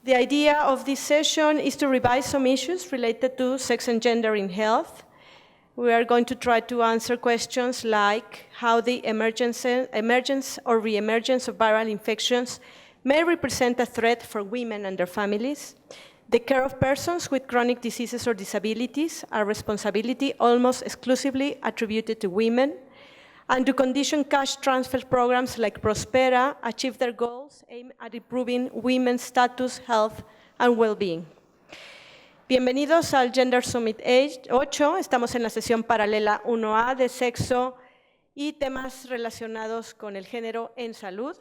The idea of this session is to revise some issues related to sex and gender in health. We are going to try to answer questions like how the emergence or re-emergence of viral infections may represent a threat for women and their families, the care of persons with chronic diseases or disabilities, a responsibility almost exclusively attributed to women, and to condition cash transfer programs like Prospera achieve their goals aimed at improving women's status, health, and well-being. Bienvenidos al Gender Summit 8. Estamos en la sesión paralela 1A de sexo y temas relacionados con el género en salud.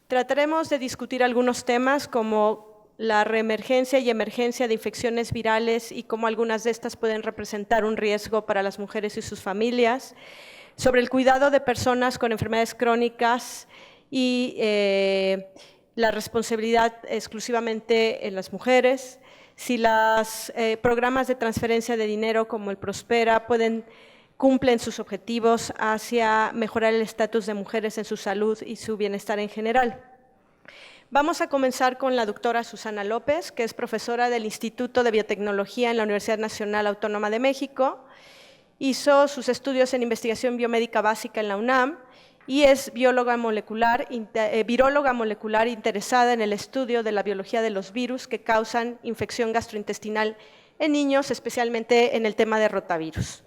Trataremos de discutir algunos temas como la reemergencia y emergencia de infecciones virales y cómo algunas de estas pueden representar un riesgo para las mujeres y sus familias, sobre el cuidado de personas con enfermedades crónicas y la responsabilidad exclusivamente en las mujeres, si los programas de transferencia de dinero como el Prospera cumplen sus objetivos hacia mejorar el estatus de mujeres en su salud y su bienestar en general. Vamos a comenzar con la doctora Susana López, que es profesora del Instituto de Biotecnología en la Universidad Nacional Autónoma de México. Hizo sus estudios en investigación biomédica básica en la UNAM y es viróloga molecular interesada en el estudio de la biología de los virus que causan infección gastrointestinal en niños, especialmente en el tema de rotavirus.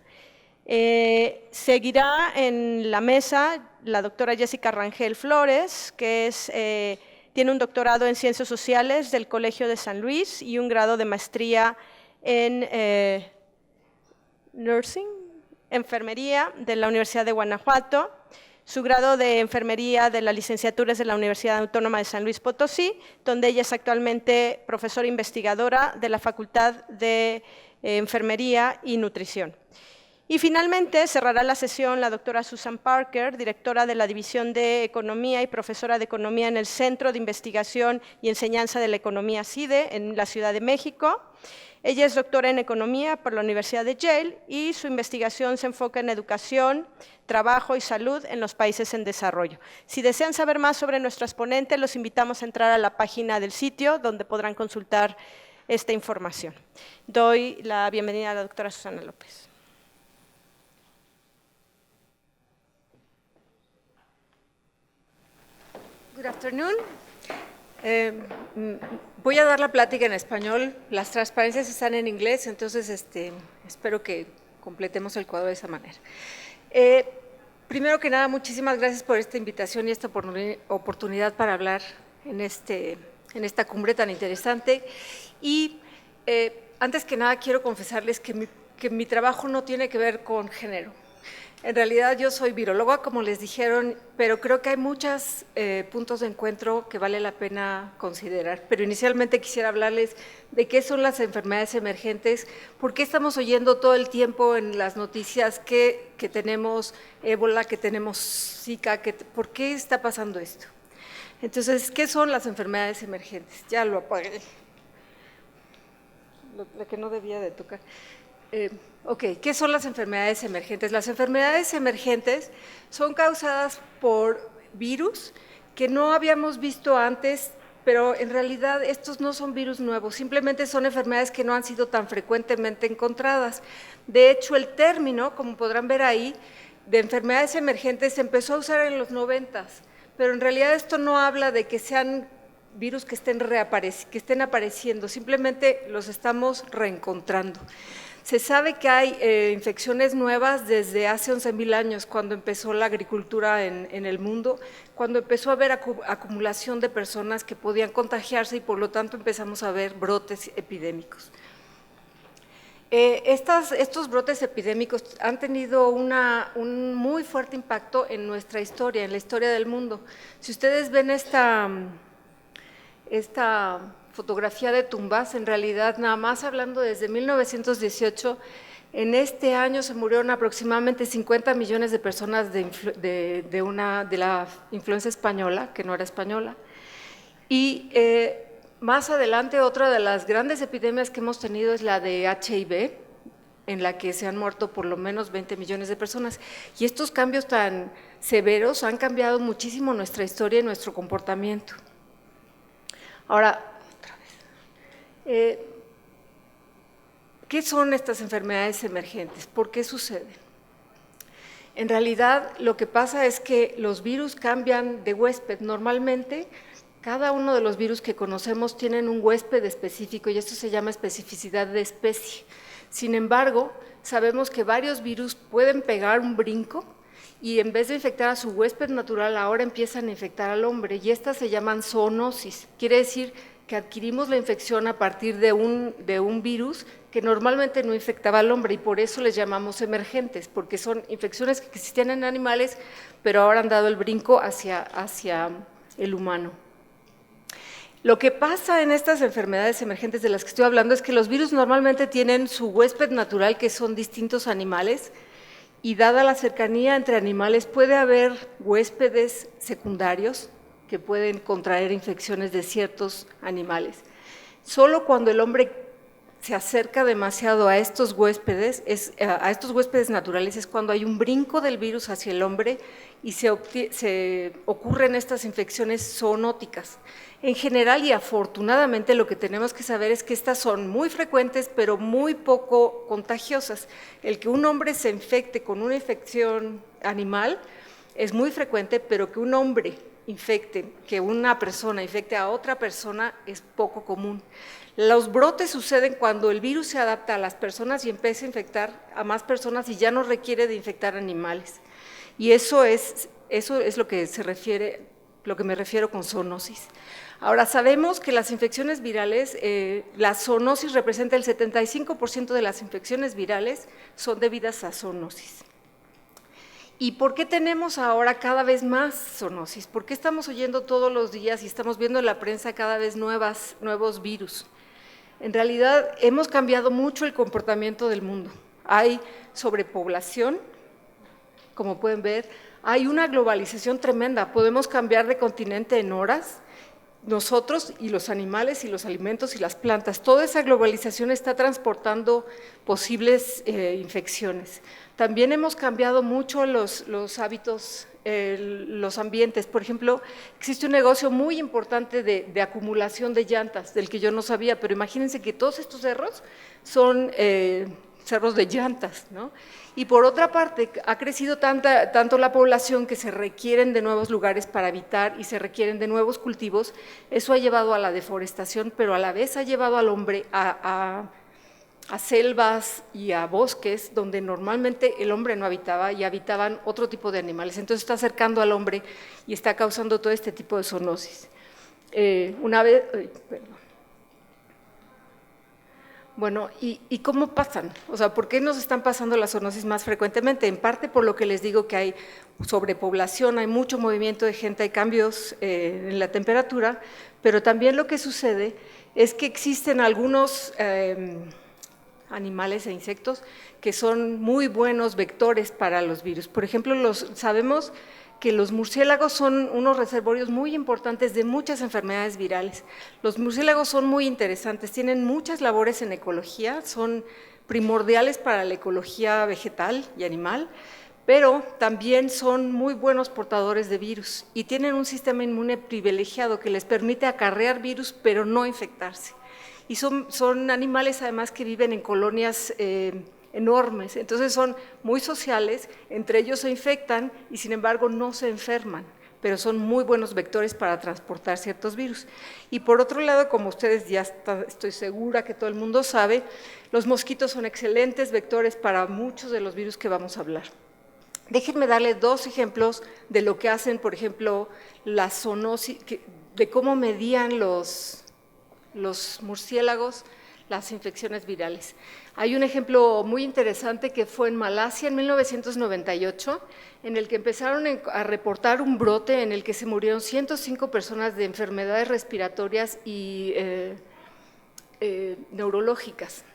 Seguirá en la mesa la doctora Jessica Rangel Flores, que tiene un doctorado en Ciencias Sociales del Colegio de San Luis y un grado de maestría en enfermería de la Universidad de Guanajuato. Su grado de enfermería de la licenciatura es de la Universidad Autónoma de San Luis Potosí, donde ella es actualmente profesora investigadora de la Facultad de Enfermería y Nutrición. Y finalmente cerrará la sesión la doctora Susan Parker, directora de la División de Economía y profesora de Economía en el Centro de Investigación y Enseñanza de la Economía CIDE en la Ciudad de México. Ella es doctora en Economía por la Universidad de Yale y su investigación se enfoca en educación, trabajo y salud en los países en desarrollo. Si desean saber más sobre nuestras ponentes, los invitamos a entrar a la página del sitio donde podrán consultar esta información. Doy la bienvenida a la doctora Susana López. Good afternoon. Voy a dar la plática en español, las transparencias están en inglés, entonces espero que completemos el cuadro de esa manera. Primero que nada, muchísimas gracias por esta invitación y esta oportunidad para hablar en esta cumbre tan interesante. Y antes que nada quiero confesarles que mi trabajo no tiene que ver con género. En realidad yo soy viróloga, como les dijeron, pero creo que hay muchos puntos de encuentro que vale la pena considerar. Pero inicialmente quisiera hablarles de qué son las enfermedades emergentes, por qué estamos oyendo todo el tiempo en las noticias que tenemos ébola, que tenemos Zika, por qué está pasando esto. Entonces, ¿qué son las enfermedades emergentes? Ya lo apagué, la que no debía de tocar. ¿Qué son las enfermedades emergentes? Las enfermedades emergentes son causadas por virus que no habíamos visto antes, pero en realidad estos no son virus nuevos, simplemente son enfermedades que no han sido tan frecuentemente encontradas. De hecho, el término, como podrán ver ahí, de enfermedades emergentes se empezó a usar en los 90s, pero en realidad esto no habla de que sean virus que estén apareciendo, simplemente los estamos reencontrando. Se sabe que hay infecciones nuevas desde hace 11,000 años, cuando empezó la agricultura en el mundo, cuando empezó a haber acumulación de personas que podían contagiarse y por lo tanto empezamos a ver brotes epidémicos. Estos brotes epidémicos han tenido un muy fuerte impacto en nuestra historia, en la historia del mundo. Si ustedes ven esta fotografía de tumbas, en realidad nada más hablando desde 1918, en este año se murieron aproximadamente 50 millones de personas de la influenza española, que no era española, y más adelante otra de las grandes epidemias que hemos tenido es la de HIV, en la que se han muerto por lo menos 20 millones de personas, y estos cambios tan severos han cambiado muchísimo nuestra historia y nuestro comportamiento. Ahora, ¿Qué son estas enfermedades emergentes? ¿Por qué suceden? En realidad, lo que pasa es que los virus cambian de huésped. Normalmente, cada uno de los virus que conocemos tienen un huésped específico y esto se llama especificidad de especie. Sin embargo, sabemos que varios virus pueden pegar un brinco y en vez de infectar a su huésped natural, ahora empiezan a infectar al hombre y estas se llaman zoonosis. Quiere decir que adquirimos la infección a partir de un virus que normalmente no infectaba al hombre y por eso les llamamos emergentes, porque son infecciones que existían en animales, pero ahora han dado el brinco hacia el humano. Lo que pasa en estas enfermedades emergentes de las que estoy hablando es que los virus normalmente tienen su huésped natural, que son distintos animales, y dada la cercanía entre animales puede haber huéspedes secundarios que pueden contraer infecciones de ciertos animales. Solo cuando el hombre se acerca demasiado a estos huéspedes naturales es cuando hay un brinco del virus hacia el hombre y se ocurren estas infecciones zoonóticas. En general y afortunadamente lo que tenemos que saber es que estas son muy frecuentes pero muy poco contagiosas. El que un hombre se infecte con una infección animal es muy frecuente, pero que un hombre que una persona infecte a otra persona es poco común. Los brotes suceden cuando el virus se adapta a las personas y empieza a infectar a más personas y ya no requiere de infectar animales. Y eso es lo que me refiero con zoonosis. Ahora, sabemos que las infecciones virales, la zoonosis representa el 75% de las infecciones virales son debidas a zoonosis. ¿Y por qué tenemos ahora cada vez más zoonosis? ¿Por qué estamos oyendo todos los días y estamos viendo en la prensa cada vez nuevos virus? En realidad, hemos cambiado mucho el comportamiento del mundo. Hay sobrepoblación, como pueden ver, hay una globalización tremenda, podemos cambiar de continente en horas, nosotros y los animales y los alimentos y las plantas, toda esa globalización está transportando posibles infecciones. También hemos cambiado mucho los hábitos, los ambientes. Por ejemplo, existe un negocio muy importante de acumulación de llantas, del que yo no sabía, pero imagínense que todos estos cerros son cerros de llantas, ¿no? Y por otra parte, ha crecido tanto la población que se requieren de nuevos lugares para habitar y se requieren de nuevos cultivos. Eso ha llevado a la deforestación, pero a la vez ha llevado al hombre a selvas y a bosques donde normalmente el hombre no habitaba y habitaban otro tipo de animales. Entonces está acercando al hombre y está causando todo este tipo de zoonosis. Bueno, ¿y cómo pasan? O sea, ¿por qué nos están pasando las zoonosis más frecuentemente? En parte por lo que les digo que hay sobrepoblación, hay mucho movimiento de gente, hay cambios en la temperatura, pero también lo que sucede es que existen algunos animales e insectos que son muy buenos vectores para los virus. Por ejemplo, sabemos que los murciélagos son unos reservorios muy importantes de muchas enfermedades virales. Los murciélagos son muy interesantes, tienen muchas labores en ecología, son primordiales para la ecología vegetal y animal, pero también son muy buenos portadores de virus y tienen un sistema inmune privilegiado que les permite acarrear virus, pero no infectarse. Y son animales además que viven en colonias enormes, entonces son muy sociales, entre ellos se infectan y sin embargo no se enferman, pero son muy buenos vectores para transportar ciertos virus. Y por otro lado, como ustedes ya estoy segura que todo el mundo sabe, los mosquitos son excelentes vectores para muchos de los virus que vamos a hablar. Déjenme darles dos ejemplos de lo que hacen, por ejemplo, la zoonosis, de cómo medían los murciélagos las infecciones virales. Hay un ejemplo muy interesante que fue en Malasia en 1998, en el que empezaron a reportar un brote en el que se murieron 105 personas de enfermedades respiratorias y neurológicas.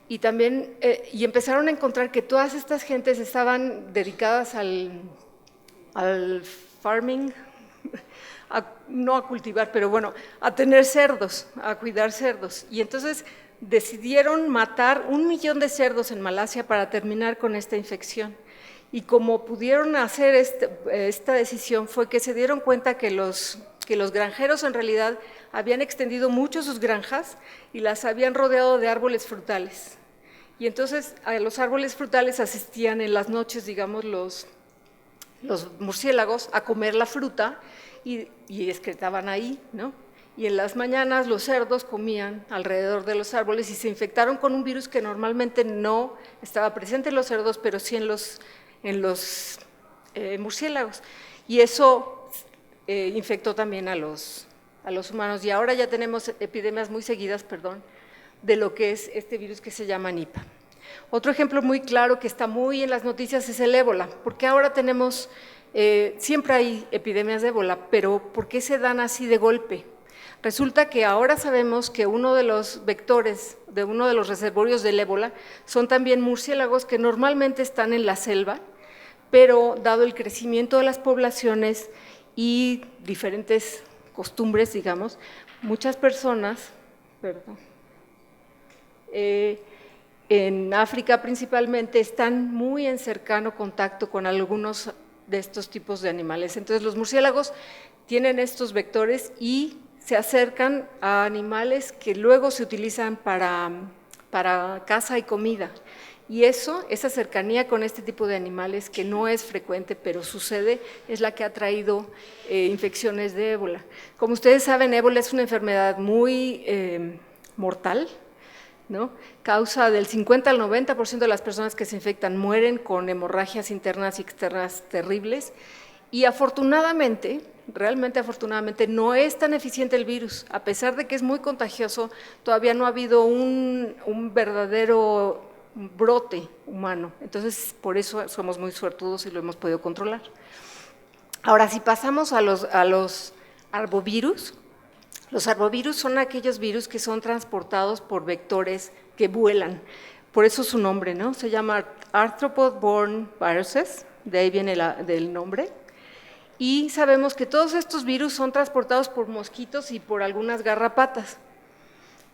Y también empezaron a encontrar que todas estas gentes estaban dedicadas al farming, no a cultivar, pero bueno, a tener cerdos, a cuidar cerdos. Y entonces decidieron matar 1 millón de cerdos en Malasia para terminar con esta infección. Y como pudieron hacer esta decisión fue que se dieron cuenta que los que los granjeros en realidad habían extendido mucho sus granjas y las habían rodeado de árboles frutales. Y entonces a los árboles frutales asistían en las noches, digamos, los murciélagos a comer la fruta y excretaban ahí, ¿no? Y en las mañanas los cerdos comían alrededor de los árboles y se infectaron con un virus que normalmente no estaba presente en los cerdos, pero sí en los murciélagos. Y eso infectó también a los humanos. Y ahora ya tenemos epidemias muy seguidas, de lo que es este virus que se llama Nipah. Otro ejemplo muy claro que está muy en las noticias es el ébola, porque ahora tenemos, siempre hay epidemias de ébola, pero ¿por qué se dan así de golpe? Resulta que ahora sabemos que uno de los vectores de uno de los reservorios del ébola son también murciélagos que normalmente están en la selva, pero dado el crecimiento de las poblaciones y diferentes costumbres, digamos, muchas personas, en África principalmente, están muy en cercano contacto con algunos de estos tipos de animales. Entonces los murciélagos tienen estos vectores y se acercan a animales que luego se utilizan para caza y comida. Y esa cercanía con este tipo de animales, que no es frecuente, pero sucede, es la que ha traído infecciones de ébola. Como ustedes saben, ébola es una enfermedad muy mortal, ¿no? Causa del 50 al 90% de las personas que se infectan mueren con hemorragias internas y externas terribles. Y afortunadamente, realmente afortunadamente, no es tan eficiente el virus. A pesar de que es muy contagioso, todavía no ha habido un verdadero brote humano. Entonces, por eso somos muy suertudos y lo hemos podido controlar. Ahora, si pasamos a los arbovirus, los arbovirus son aquellos virus que son transportados por vectores que vuelan. Por eso su nombre, ¿no? Se llama Arthropod-borne viruses, de ahí viene del nombre. Y sabemos que todos estos virus son transportados por mosquitos y por algunas garrapatas.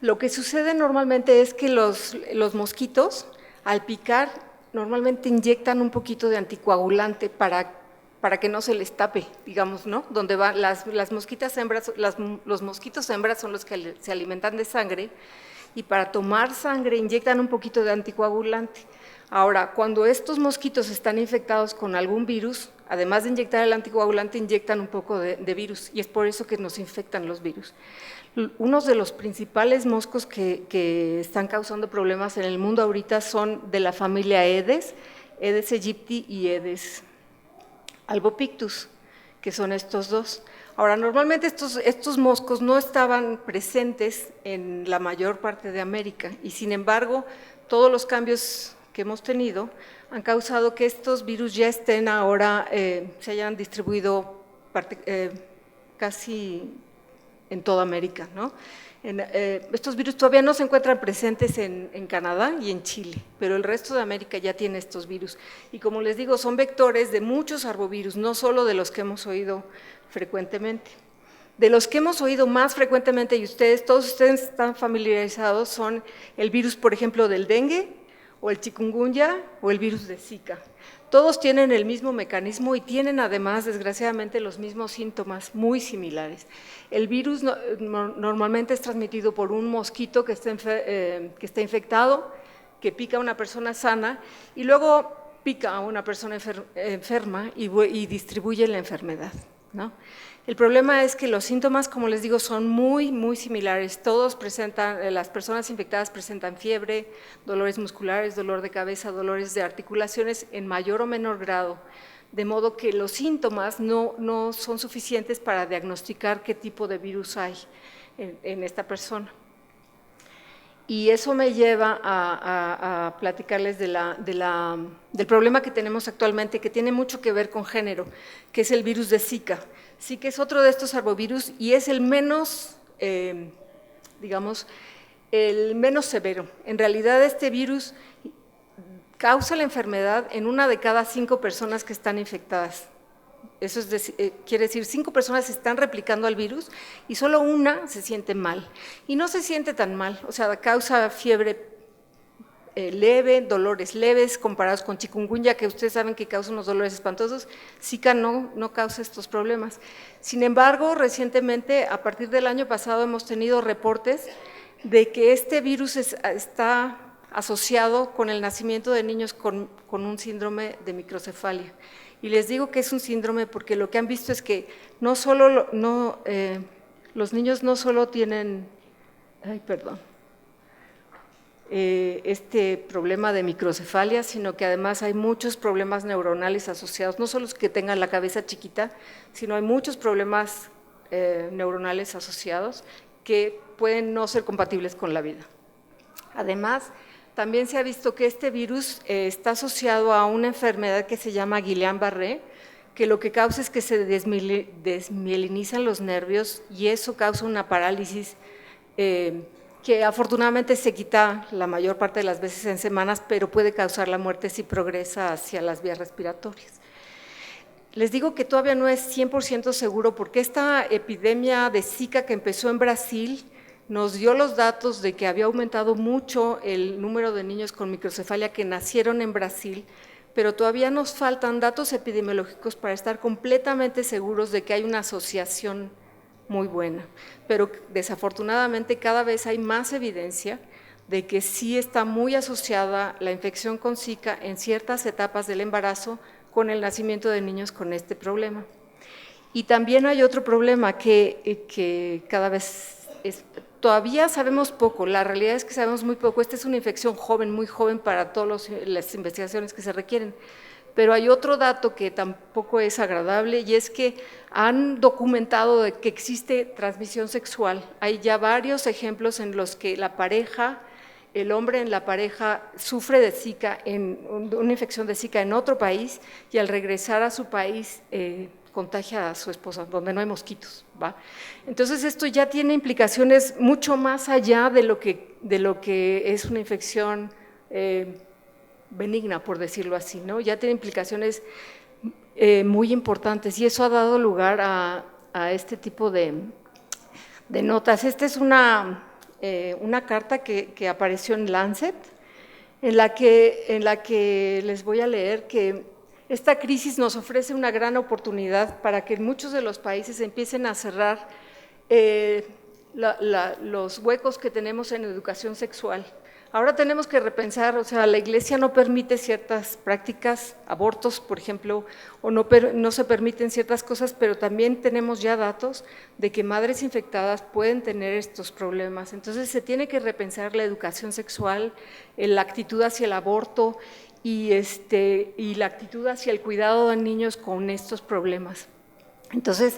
Lo que sucede normalmente es que los mosquitos, al picar, normalmente inyectan un poquito de anticoagulante para que no se les tape, digamos, ¿no? Donde van las mosquitas hembras, los mosquitos hembras son los que se alimentan de sangre, y para tomar sangre inyectan un poquito de anticoagulante. Ahora, cuando estos mosquitos están infectados con algún virus, además de inyectar el anticoagulante, inyectan un poco de virus, y es por eso que nos infectan los virus. Unos de los principales moscos que están causando problemas en el mundo ahorita son de la familia Aedes, Aedes aegypti y Aedes albopictus, que son estos dos. Ahora, normalmente estos moscos no estaban presentes en la mayor parte de América, y sin embargo, todos los cambios que hemos tenido han causado que estos virus ya estén ahora, se hayan distribuido casi en toda América, ¿no? Estos virus todavía no se encuentran presentes en Canadá y en Chile, pero el resto de América ya tiene estos virus. Y como les digo, son vectores de muchos arbovirus, no solo de los que hemos oído frecuentemente. De los que hemos oído más frecuentemente, y todos ustedes están familiarizados, son el virus, por ejemplo, del dengue, o el chikungunya, o el virus de Zika. Todos tienen el mismo mecanismo y tienen además, desgraciadamente, los mismos síntomas muy similares. El virus normalmente es transmitido por un mosquito que está infectado, que pica a una persona sana y luego pica a una persona enferma y distribuye la enfermedad, ¿no? El problema es que los síntomas, como les digo, son muy, muy similares. Todos presentan, las personas infectadas presentan fiebre, dolores musculares, dolor de cabeza, dolores de articulaciones en mayor o menor grado, de modo que los síntomas no son suficientes para diagnosticar qué tipo de virus hay en esta persona. Y eso me lleva a platicarles del problema que tenemos actualmente, que tiene mucho que ver con género, que es el virus de Zika. Zika es otro de estos arbovirus y es el menos, digamos, el menos severo. En realidad este virus causa la enfermedad en 1 de cada 5 personas que están infectadas. Eso quiere decir 5 personas se están replicando al virus y solo 1 se siente mal. Y no se siente tan mal, o sea, causa fiebre leve, dolores leves comparados con chikungunya, que ustedes saben que causa unos dolores espantosos. Zika no causa estos problemas. Sin embargo, recientemente, a partir del año pasado, hemos tenido reportes de que este virus está asociado con el nacimiento de niños con un síndrome de microcefalia. Y les digo que es un síndrome porque lo que han visto es que los niños no solo tienen, este problema de microcefalia, sino que además hay muchos problemas neuronales asociados, no solo es que tengan la cabeza chiquita, sino hay muchos problemas neuronales asociados que pueden no ser compatibles con la vida. Además, también se ha visto que este virus está asociado a una enfermedad que se llama Guillain-Barré, que lo que causa es que se desmielinizan los nervios y eso causa una parálisis que afortunadamente se quita la mayor parte de las veces en semanas, pero puede causar la muerte si progresa hacia las vías respiratorias. Les digo que todavía no es 100% seguro porque esta epidemia de Zika que empezó en Brasil nos dio los datos de que había aumentado mucho el número de niños con microcefalia que nacieron en Brasil, pero todavía nos faltan datos epidemiológicos para estar completamente seguros de que hay una asociación muy buena. Pero desafortunadamente cada vez hay más evidencia de que sí está muy asociada la infección con Zika en ciertas etapas del embarazo con el nacimiento de niños con este problema. Y también hay otro problema que cada vez todavía sabemos poco, la realidad es que sabemos muy poco. Esta es una infección joven, muy joven para todas las investigaciones que se requieren, pero hay otro dato que tampoco es agradable y es que han documentado de que existe transmisión sexual. Hay ya varios ejemplos en los que el hombre en la pareja sufre de Zika, una infección de Zika en otro país y al regresar a su país contagia a su esposa, donde no hay mosquitos, ¿va? Entonces esto ya tiene implicaciones mucho más allá de lo que es una infección benigna, por decirlo así, ¿no? Ya tiene implicaciones muy importantes y eso ha dado lugar a este tipo de notas. Esta es una carta que apareció en Lancet, en la que les voy a leer que esta crisis nos ofrece una gran oportunidad para que muchos de los países empiecen a cerrar los huecos que tenemos en educación sexual. Ahora tenemos que repensar, o sea, la Iglesia no permite ciertas prácticas, abortos, por ejemplo, o no se permiten ciertas cosas, pero también tenemos ya datos de que madres infectadas pueden tener estos problemas. Entonces se tiene que repensar la educación sexual, la actitud hacia el aborto y la actitud hacia el cuidado de niños con estos problemas. Entonces,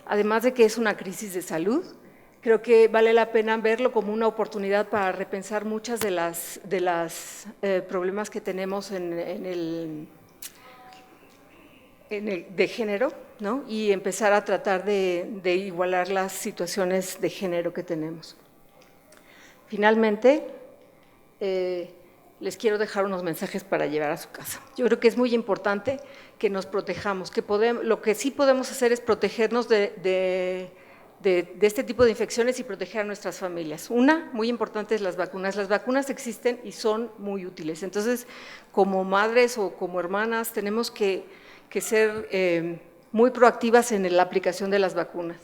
además de que es una crisis de salud, creo que vale la pena verlo como una oportunidad para repensar muchas de las problemas que tenemos de género, ¿no? Y empezar a tratar de igualar las situaciones de género que tenemos. Finalmente, les quiero dejar unos mensajes para llevar a su casa. Yo creo que es muy importante que nos protejamos, lo que sí podemos hacer es protegernos de este tipo de infecciones y proteger a nuestras familias. Una, muy importante, es las vacunas. Las vacunas existen y son muy útiles. Entonces, como madres o como hermanas, tenemos que ser muy proactivas en la aplicación de las vacunas.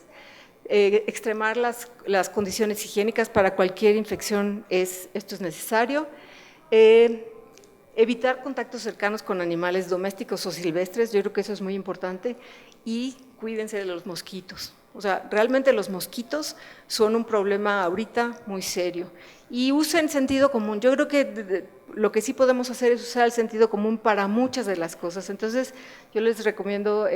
Extremar las condiciones higiénicas para cualquier infección, esto es necesario. Evitar contactos cercanos con animales domésticos o silvestres, yo creo que eso es muy importante, y cuídense de los mosquitos. O sea, realmente los mosquitos son un problema ahorita muy serio. Y usen sentido común. Yo creo que lo que sí podemos hacer es usar el sentido común para muchas de las cosas. Entonces, yo les recomiendo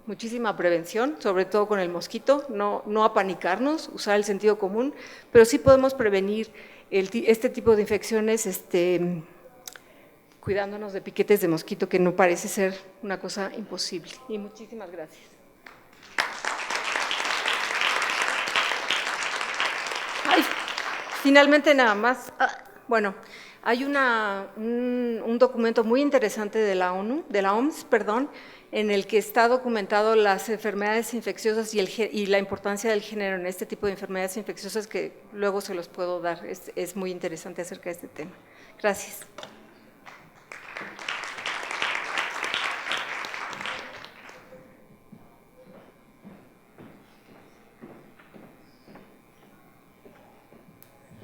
muchísima prevención, sobre todo con el mosquito, no apanicarnos, usar el sentido común, pero sí podemos prevenir este tipo de infecciones cuidándonos de piquetes de mosquito, que no parece ser una cosa imposible. Y muchísimas gracias. Ay, finalmente nada más, bueno, hay un documento muy interesante de la OMS, en el que está documentado las enfermedades infecciosas y la importancia del género en este tipo de enfermedades infecciosas, que luego se los puedo dar, es muy interesante acerca de este tema. Gracias.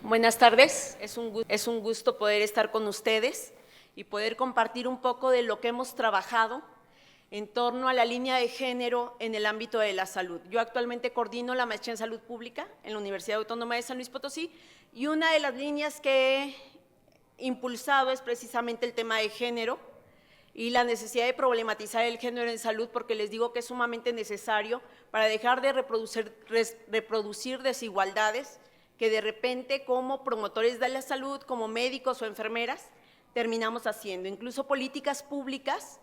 Buenas tardes, es un gusto poder estar con ustedes y poder compartir un poco de lo que hemos trabajado en torno a la línea de género en el ámbito de la salud. Yo actualmente coordino la maestría en salud pública en la Universidad Autónoma de San Luis Potosí y una de las líneas que he impulsado es precisamente el tema de género y la necesidad de problematizar el género en salud, porque les digo que es sumamente necesario para dejar de reproducir desigualdades que de repente como promotores de la salud, como médicos o enfermeras, terminamos haciendo. Incluso políticas públicas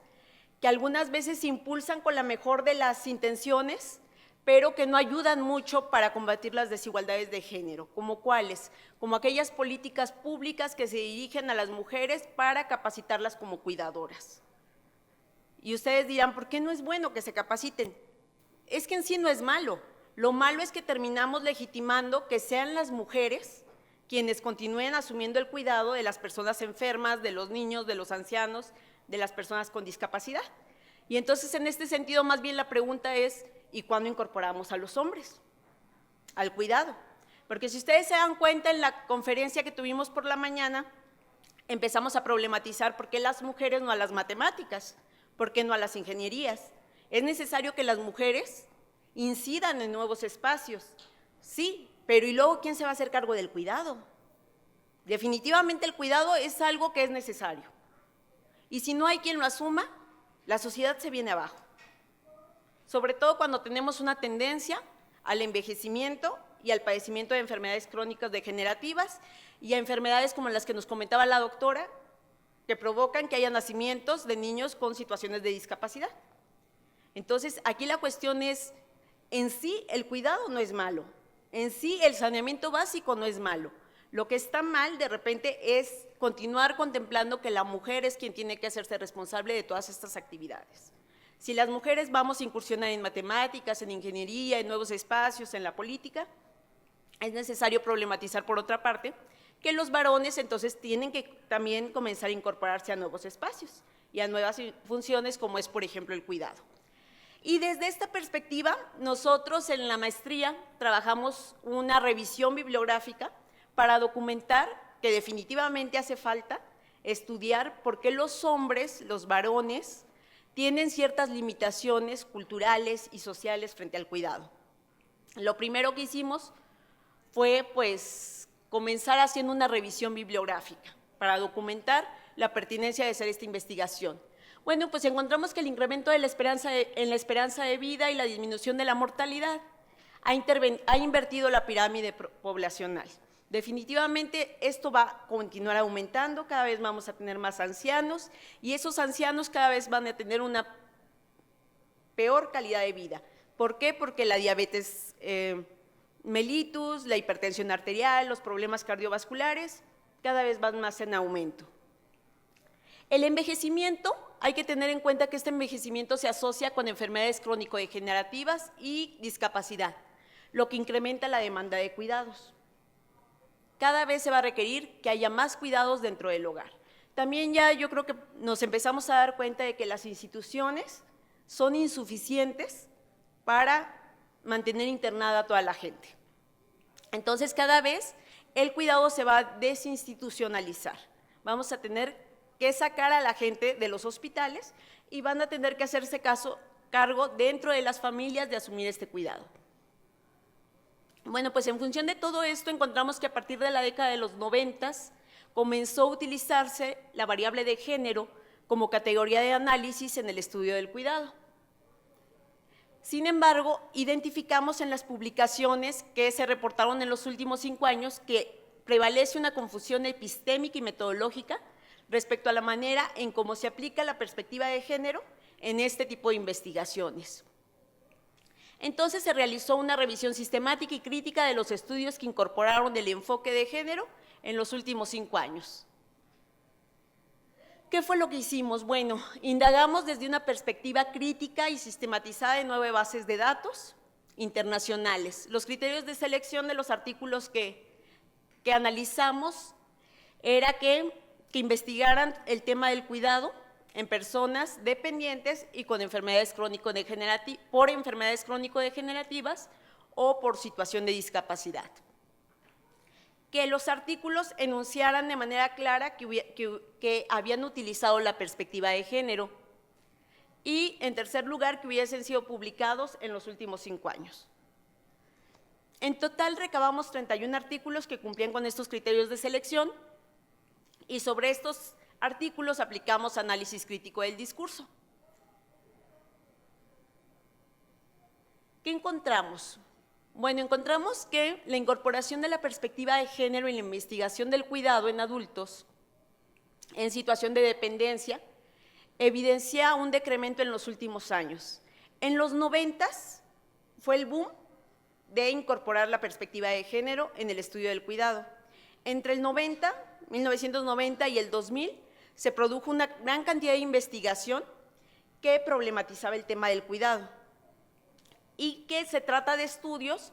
que algunas veces se impulsan con la mejor de las intenciones, pero que no ayudan mucho para combatir las desigualdades de género. ¿Como cuáles? Como aquellas políticas públicas que se dirigen a las mujeres para capacitarlas como cuidadoras. Y ustedes dirán, ¿por qué no es bueno que se capaciten? Es que en sí no es malo. Lo malo es que terminamos legitimando que sean las mujeres quienes continúen asumiendo el cuidado de las personas enfermas, de los niños, de los ancianos, de las personas con discapacidad. Y entonces, en este sentido, más bien la pregunta es, ¿y cuándo incorporamos a los hombres al cuidado? Porque si ustedes se dan cuenta, en la conferencia que tuvimos por la mañana, empezamos a problematizar por qué las mujeres no a las matemáticas, por qué no a las ingenierías. Es necesario que las mujeres incidan en nuevos espacios, sí, pero ¿y luego quién se va a hacer cargo del cuidado? Definitivamente el cuidado es algo que es necesario. Y si no hay quien lo asuma, la sociedad se viene abajo. Sobre todo cuando tenemos una tendencia al envejecimiento y al padecimiento de enfermedades crónicas degenerativas y a enfermedades como las que nos comentaba la doctora, que provocan que haya nacimientos de niños con situaciones de discapacidad. Entonces, aquí la cuestión es, en sí el cuidado no es malo, en sí el saneamiento básico no es malo. Lo que está mal de repente es continuar contemplando que la mujer es quien tiene que hacerse responsable de todas estas actividades. Si las mujeres vamos a incursionar en matemáticas, en ingeniería, en nuevos espacios, en la política, es necesario problematizar por otra parte que los varones entonces tienen que también comenzar a incorporarse a nuevos espacios y a nuevas funciones como es, por ejemplo, el cuidado. Y desde esta perspectiva, nosotros en la maestría trabajamos una revisión bibliográfica para documentar que definitivamente hace falta estudiar por qué los hombres, los varones, tienen ciertas limitaciones culturales y sociales frente al cuidado. Lo primero que hicimos fue, pues, comenzar haciendo una revisión bibliográfica para documentar la pertinencia de hacer esta investigación. Bueno, pues encontramos que el incremento de la esperanza de vida y la disminución de la mortalidad ha invertido la pirámide poblacional. Definitivamente esto va a continuar aumentando, cada vez vamos a tener más ancianos y esos ancianos cada vez van a tener una peor calidad de vida. ¿Por qué? Porque la diabetes mellitus, la hipertensión arterial, los problemas cardiovasculares cada vez van más en aumento. El envejecimiento, hay que tener en cuenta que este envejecimiento se asocia con enfermedades crónico-degenerativas y discapacidad, lo que incrementa la demanda de cuidados. Cada vez se va a requerir que haya más cuidados dentro del hogar. También ya yo creo que nos empezamos a dar cuenta de que las instituciones son insuficientes para mantener internada a toda la gente. Entonces, cada vez el cuidado se va a desinstitucionalizar. Vamos a tener que sacar a la gente de los hospitales y van a tener que hacerse cargo dentro de las familias de asumir este cuidado. Bueno, pues en función de todo esto encontramos que a partir de la década de los 90 comenzó a utilizarse la variable de género como categoría de análisis en el estudio del cuidado. Sin embargo, identificamos en las publicaciones que se reportaron en los últimos 5 años que prevalece una confusión epistémica y metodológica respecto a la manera en cómo se aplica la perspectiva de género en este tipo de investigaciones. Entonces se realizó una revisión sistemática y crítica de los estudios que incorporaron el enfoque de género en los últimos 5 años. ¿Qué fue lo que hicimos? Bueno, indagamos desde una perspectiva crítica y sistematizada de 9 bases de datos internacionales. Los criterios de selección de los artículos que analizamos era que que investigaran el tema del cuidado en personas dependientes y con enfermedades crónico-degenerativas o por situación de discapacidad. Que los artículos enunciaran de manera clara que habían utilizado la perspectiva de género y, en tercer lugar, que hubiesen sido publicados en los últimos 5 años. En total, recabamos 31 artículos que cumplían con estos criterios de selección y sobre estos artículos aplicamos análisis crítico del discurso. ¿Qué encontramos? Bueno, encontramos que la incorporación de la perspectiva de género en la investigación del cuidado en adultos en situación de dependencia evidencia un decremento en los últimos años. En los 90s fue el boom de incorporar la perspectiva de género en el estudio del cuidado. Entre el 1990 y el 2000, se produjo una gran cantidad de investigación que problematizaba el tema del cuidado y que se trata de estudios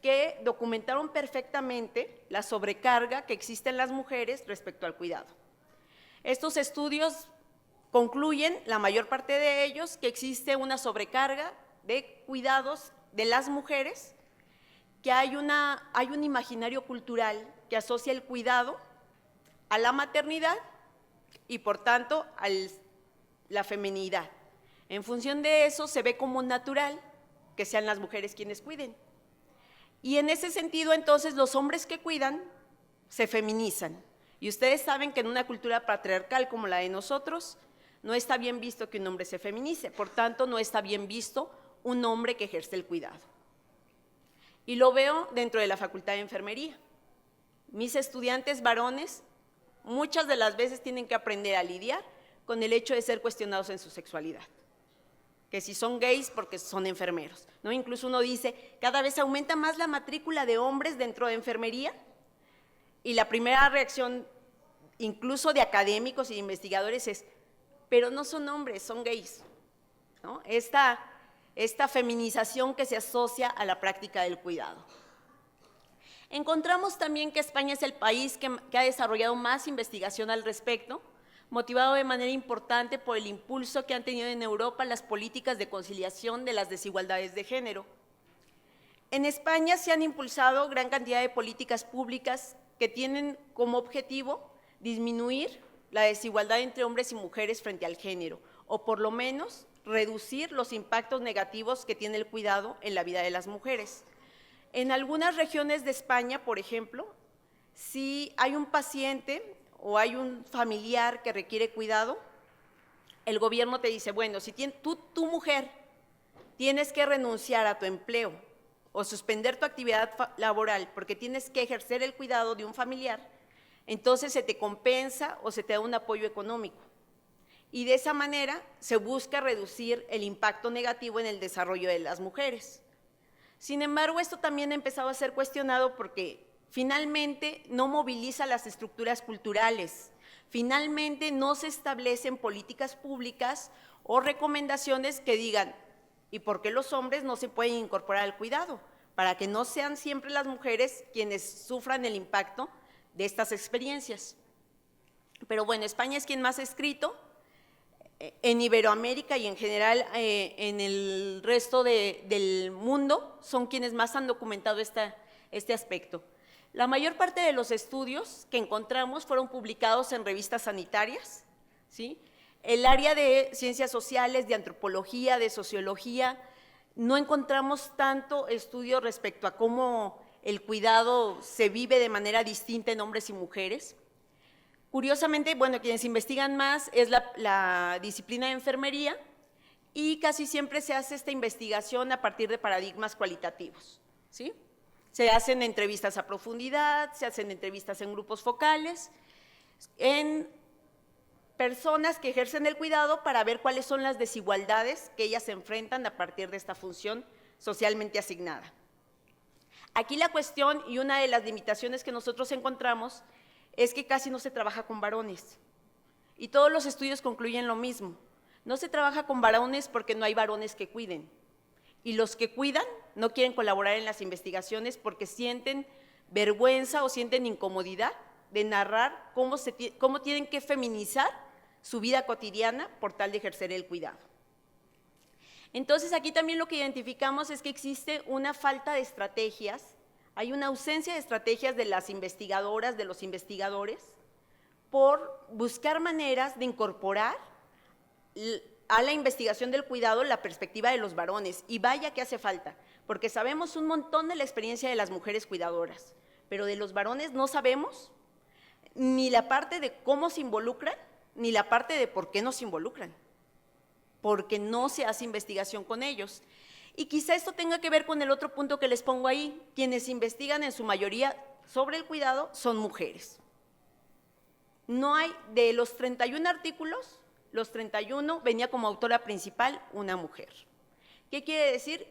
que documentaron perfectamente la sobrecarga que existe en las mujeres respecto al cuidado. Estos estudios concluyen, la mayor parte de ellos, que existe una sobrecarga de cuidados de las mujeres, que hay un imaginario cultural que asocia el cuidado a la maternidad y, por tanto, a la feminidad. En función de eso, se ve como natural que sean las mujeres quienes cuiden. Y en ese sentido, entonces, los hombres que cuidan se feminizan. Y ustedes saben que en una cultura patriarcal como la de nosotros, no está bien visto que un hombre se feminice, por tanto, no está bien visto un hombre que ejerce el cuidado. Y lo veo dentro de la Facultad de Enfermería. Mis estudiantes varones muchas de las veces tienen que aprender a lidiar con el hecho de ser cuestionados en su sexualidad. Que si son gays porque son enfermeros, ¿no? Incluso uno dice, cada vez aumenta más la matrícula de hombres dentro de enfermería y la primera reacción, incluso de académicos y de investigadores, es, pero no son hombres, son gays, ¿no? Esta feminización que se asocia a la práctica del cuidado. Encontramos también que España es el país que ha desarrollado más investigación al respecto, motivado de manera importante por el impulso que han tenido en Europa las políticas de conciliación de las desigualdades de género. En España se han impulsado gran cantidad de políticas públicas que tienen como objetivo disminuir la desigualdad entre hombres y mujeres frente al género, o por lo menos reducir los impactos negativos que tiene el cuidado en la vida de las mujeres. En algunas regiones de España, por ejemplo, si hay un paciente o hay un familiar que requiere cuidado, el gobierno te dice, bueno, si tu mujer tienes que renunciar a tu empleo o suspender tu actividad laboral porque tienes que ejercer el cuidado de un familiar, entonces se te compensa o se te da un apoyo económico. Y de esa manera se busca reducir el impacto negativo en el desarrollo de las mujeres. Sin embargo, esto también ha empezado a ser cuestionado porque finalmente no moviliza las estructuras culturales, finalmente no se establecen políticas públicas o recomendaciones que digan, ¿y por qué los hombres no se pueden incorporar al cuidado? Para que no sean siempre las mujeres quienes sufran el impacto de estas experiencias. Pero bueno, España es quien más ha escrito. En Iberoamérica y en general en el resto del mundo son quienes más han documentado este aspecto. La mayor parte de los estudios que encontramos fueron publicados en revistas sanitarias, ¿sí? El área de ciencias sociales, de antropología, de sociología, no encontramos tanto estudio respecto a cómo el cuidado se vive de manera distinta en hombres y mujeres. Curiosamente, bueno, quienes investigan más es la disciplina de enfermería y casi siempre se hace esta investigación a partir de paradigmas cualitativos, ¿sí? Se hacen entrevistas a profundidad, se hacen entrevistas en grupos focales, en personas que ejercen el cuidado para ver cuáles son las desigualdades que ellas se enfrentan a partir de esta función socialmente asignada. Aquí la cuestión y una de las limitaciones que nosotros encontramos es que casi no se trabaja con varones y todos los estudios concluyen lo mismo. No se trabaja con varones porque no hay varones que cuiden y los que cuidan no quieren colaborar en las investigaciones porque sienten vergüenza o sienten incomodidad de narrar cómo tienen que feminizar su vida cotidiana por tal de ejercer el cuidado. Entonces, aquí también lo que identificamos es que existe una falta de estrategias, hay una ausencia de estrategias de las investigadoras, de los investigadores, por buscar maneras de incorporar a la investigación del cuidado la perspectiva de los varones. Y vaya que hace falta, porque sabemos un montón de la experiencia de las mujeres cuidadoras, pero de los varones no sabemos ni la parte de cómo se involucran, ni la parte de por qué no se involucran, porque no se hace investigación con ellos. Y quizá esto tenga que ver con el otro punto que les pongo ahí, quienes investigan en su mayoría sobre el cuidado son mujeres. No hay, de los 31 artículos, los 31 venía como autora principal una mujer. ¿Qué quiere decir?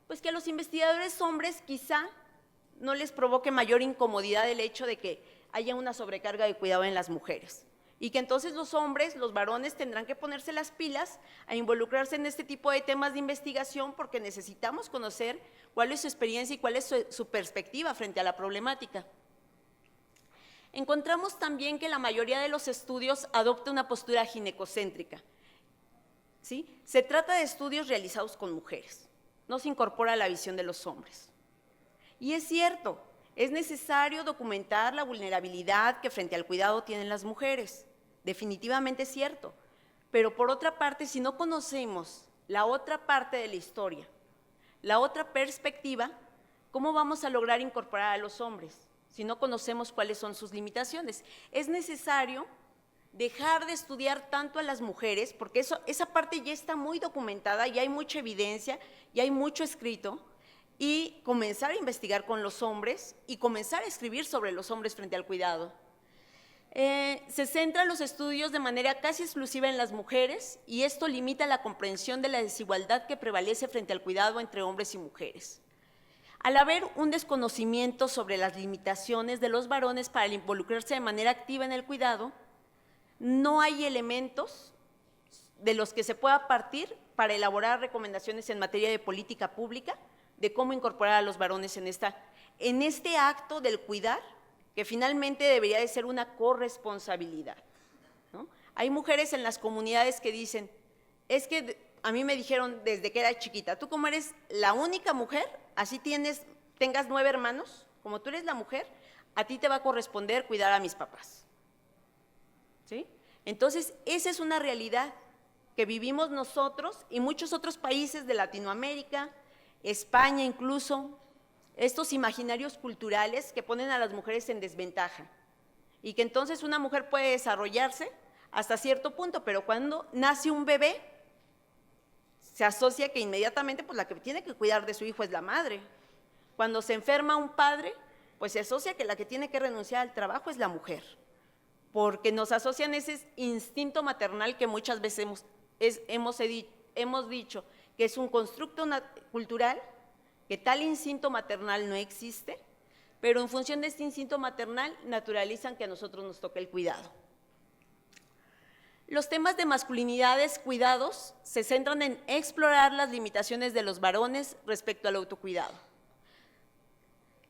Pues que a los investigadores hombres quizá no les provoque mayor incomodidad el hecho de que haya una sobrecarga de cuidado en las mujeres. Y que entonces los hombres, los varones, tendrán que ponerse las pilas a involucrarse en este tipo de temas de investigación porque necesitamos conocer cuál es su experiencia y cuál es su perspectiva frente a la problemática. Encontramos también que la mayoría de los estudios adopta una postura ginecocéntrica. ¿Sí? Se trata de estudios realizados con mujeres, no se incorpora la visión de los hombres. Y es cierto, es necesario documentar la vulnerabilidad que frente al cuidado tienen las mujeres, definitivamente es cierto, pero por otra parte, si no conocemos la otra parte de la historia, la otra perspectiva, ¿cómo vamos a lograr incorporar a los hombres si no conocemos cuáles son sus limitaciones? Es necesario dejar de estudiar tanto a las mujeres, porque esa parte ya está muy documentada, ya hay mucha evidencia, ya hay mucho escrito, y comenzar a investigar con los hombres y comenzar a escribir sobre los hombres frente al cuidado. Se centran los estudios de manera casi exclusiva en las mujeres y esto limita la comprensión de la desigualdad que prevalece frente al cuidado entre hombres y mujeres. Al haber un desconocimiento sobre las limitaciones de los varones para involucrarse de manera activa en el cuidado, no hay elementos de los que se pueda partir para elaborar recomendaciones en materia de política pública de cómo incorporar a los varones en este acto del cuidar, que finalmente debería de ser una corresponsabilidad, ¿no? Hay mujeres en las comunidades que dicen, es que a mí me dijeron desde que era chiquita, tú como eres la única mujer, así tengas 9 hermanos, como tú eres la mujer, a ti te va a corresponder cuidar a mis papás. ¿Sí? Entonces, esa es una realidad que vivimos nosotros y muchos otros países de Latinoamérica, España incluso, estos imaginarios culturales que ponen a las mujeres en desventaja y que entonces una mujer puede desarrollarse hasta cierto punto, pero cuando nace un bebé, se asocia que inmediatamente pues, la que tiene que cuidar de su hijo es la madre. Cuando se enferma un padre, pues se asocia que la que tiene que renunciar al trabajo es la mujer, porque nos asocian ese instinto maternal que muchas veces hemos dicho que es un constructo cultural, que tal instinto maternal no existe, pero en función de este instinto maternal naturalizan que a nosotros nos toca el cuidado. Los temas de masculinidades, cuidados, se centran en explorar las limitaciones de los varones respecto al autocuidado.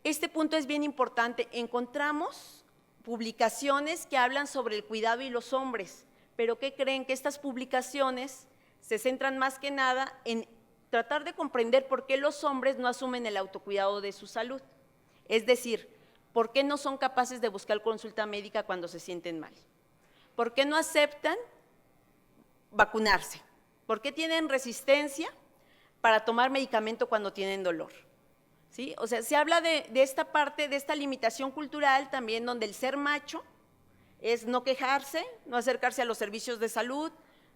Este punto es bien importante. Encontramos publicaciones que hablan sobre el cuidado y los hombres, pero ¿qué creen? Que estas publicaciones se centran más que nada en tratar de comprender por qué los hombres no asumen el autocuidado de su salud. Es decir, ¿por qué no son capaces de buscar consulta médica cuando se sienten mal? ¿Por qué no aceptan vacunarse? ¿Por qué tienen resistencia para tomar medicamento cuando tienen dolor? ¿Sí? O sea, se habla de esta parte, de esta limitación cultural también, donde el ser macho es no quejarse, no acercarse a los servicios de salud,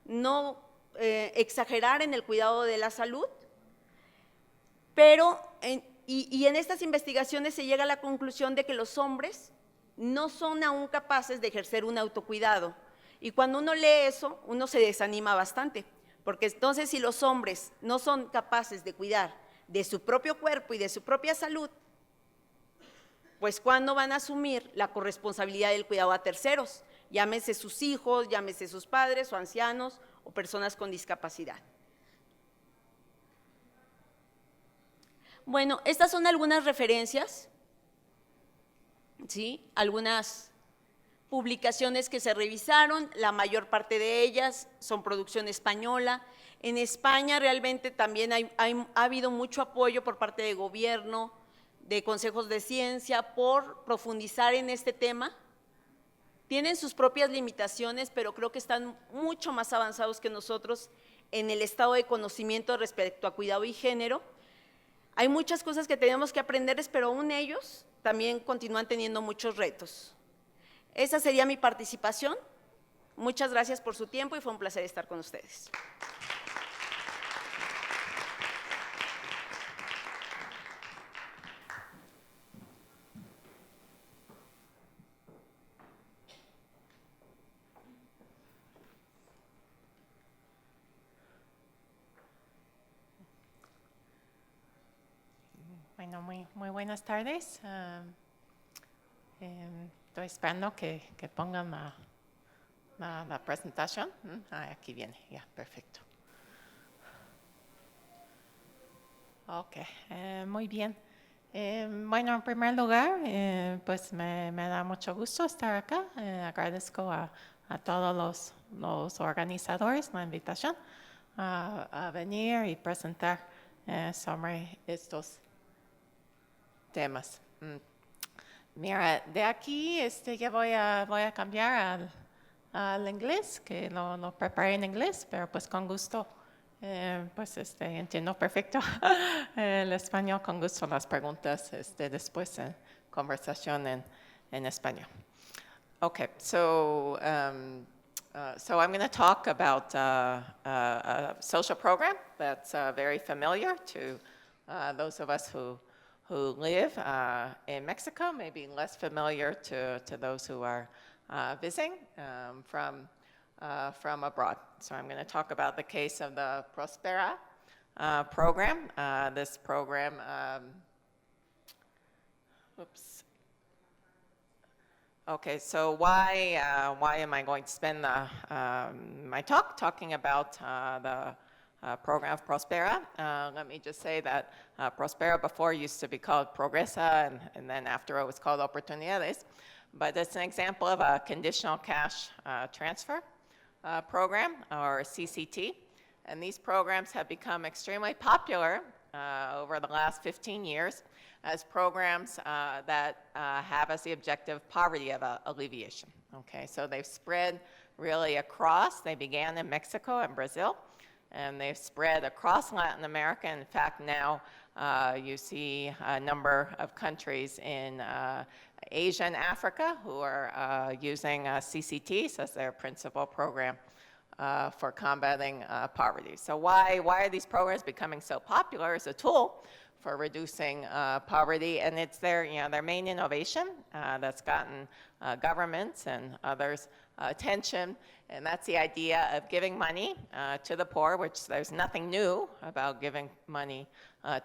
no exagerar en el cuidado de la salud, pero en estas investigaciones se llega a la conclusión de que los hombres no son aún capaces de ejercer un autocuidado. Y cuando uno lee eso, uno se desanima bastante, porque entonces si los hombres no son capaces de cuidar de su propio cuerpo y de su propia salud, pues ¿cuándo van a asumir la corresponsabilidad del cuidado a terceros? Llámese sus hijos, llámese sus padres o ancianos o personas con discapacidad. Bueno, estas son algunas referencias, ¿sí? Algunas publicaciones que se revisaron, la mayor parte de ellas son producción española. En España realmente también ha habido mucho apoyo por parte de gobierno, de consejos de ciencia, por profundizar en este tema. Tienen sus propias limitaciones, pero creo que están mucho más avanzados que nosotros en el estado de conocimiento respecto a cuidado y género. Hay muchas cosas que tenemos que aprenderles, pero aún ellos también continúan teniendo muchos retos. Esa sería mi participación. Muchas gracias por su tiempo y fue un placer estar con ustedes. Bueno, muy buenas tardes. Estoy esperando que pongan la presentación. Aquí viene, ya, perfecto. Ok, muy bien. Bueno, en primer lugar, pues me da mucho gusto estar acá. Agradezco a todos los organizadores la invitación a venir y presentar sobre estos temas. Mira, de aquí ya voy a cambiar al inglés, que lo preparé en inglés, pero pues con gusto, pues entiendo perfecto el español, con gusto las preguntas después en conversación en español. Okay, so I'm going to talk about a social program that's very familiar to those of us who live in Mexico, maybe less familiar to those who are visiting from abroad. So I'm going to talk about the case of the Prospera program. This program, Okay, so why am I going to spend my talk talking about the program of Prospera? Let me just say that Prospera before used to be called Progresa, and then after it was called Oportunidades. But it's an example of a conditional cash transfer program, or CCT. And these programs have become extremely popular over the last 15 years as programs that have as the objective poverty alleviation. Okay, so they've spread really across. They began in Mexico and Brazil, and they've spread across Latin America. In fact, now you see a number of countries in Asia and Africa who are using CCTs as their principal program for combating poverty. So why are these programs becoming so popular as a tool for reducing poverty? And it's their main innovation that's gotten governments and others attention, and that's the idea of giving money to the poor, which there's nothing new about giving money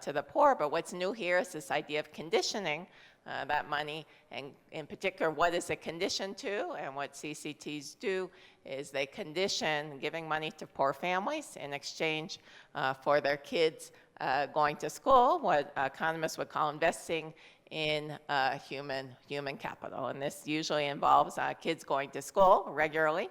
to the poor, but what's new here is this idea of conditioning that money, and in particular, what is it conditioned to? And what CCTs do is they condition giving money to poor families in exchange for their kids going to school, what economists would call investing in human capital. And this usually involves kids going to school regularly.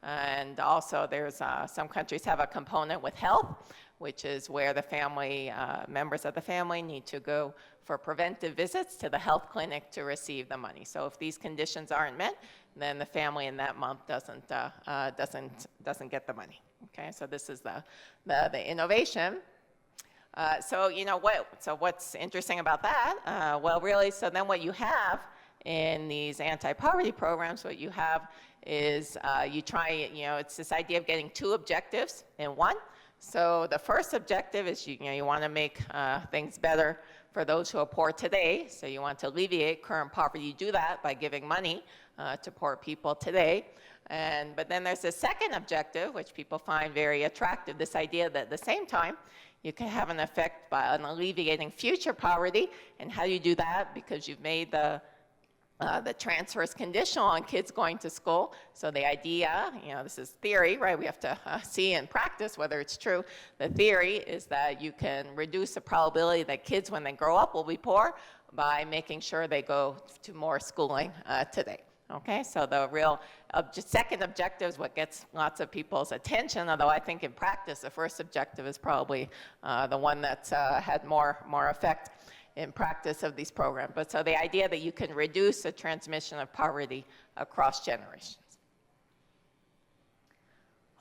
And also there's some countries have a component with health, which is where the family, members of the family need to go for preventive visits to the health clinic to receive the money. So if these conditions aren't met, then the family in that month doesn't get the money. Okay, so this is the innovation. So what's interesting about that? Well, really, so then what you have in these anti-poverty programs, what you have is it's this idea of getting two objectives in one. So the first objective is you want to make things better for those who are poor today. So you want to alleviate current poverty. You do that by giving money to poor people today. But then there's a second objective, which people find very attractive, this idea that at the same time, you can have an effect by alleviating future poverty. And how do you do that? Because you've made the transfers conditional on kids going to school. So the idea, this is theory, right? We have to see in practice whether it's true. The theory is that you can reduce the probability that kids, when they grow up, will be poor by making sure they go to more schooling today. Okay, so the real second objective is what gets lots of people's attention, although I think in practice the first objective is probably the one that's had more effect in practice of these programs. But so the idea that you can reduce the transmission of poverty across generations.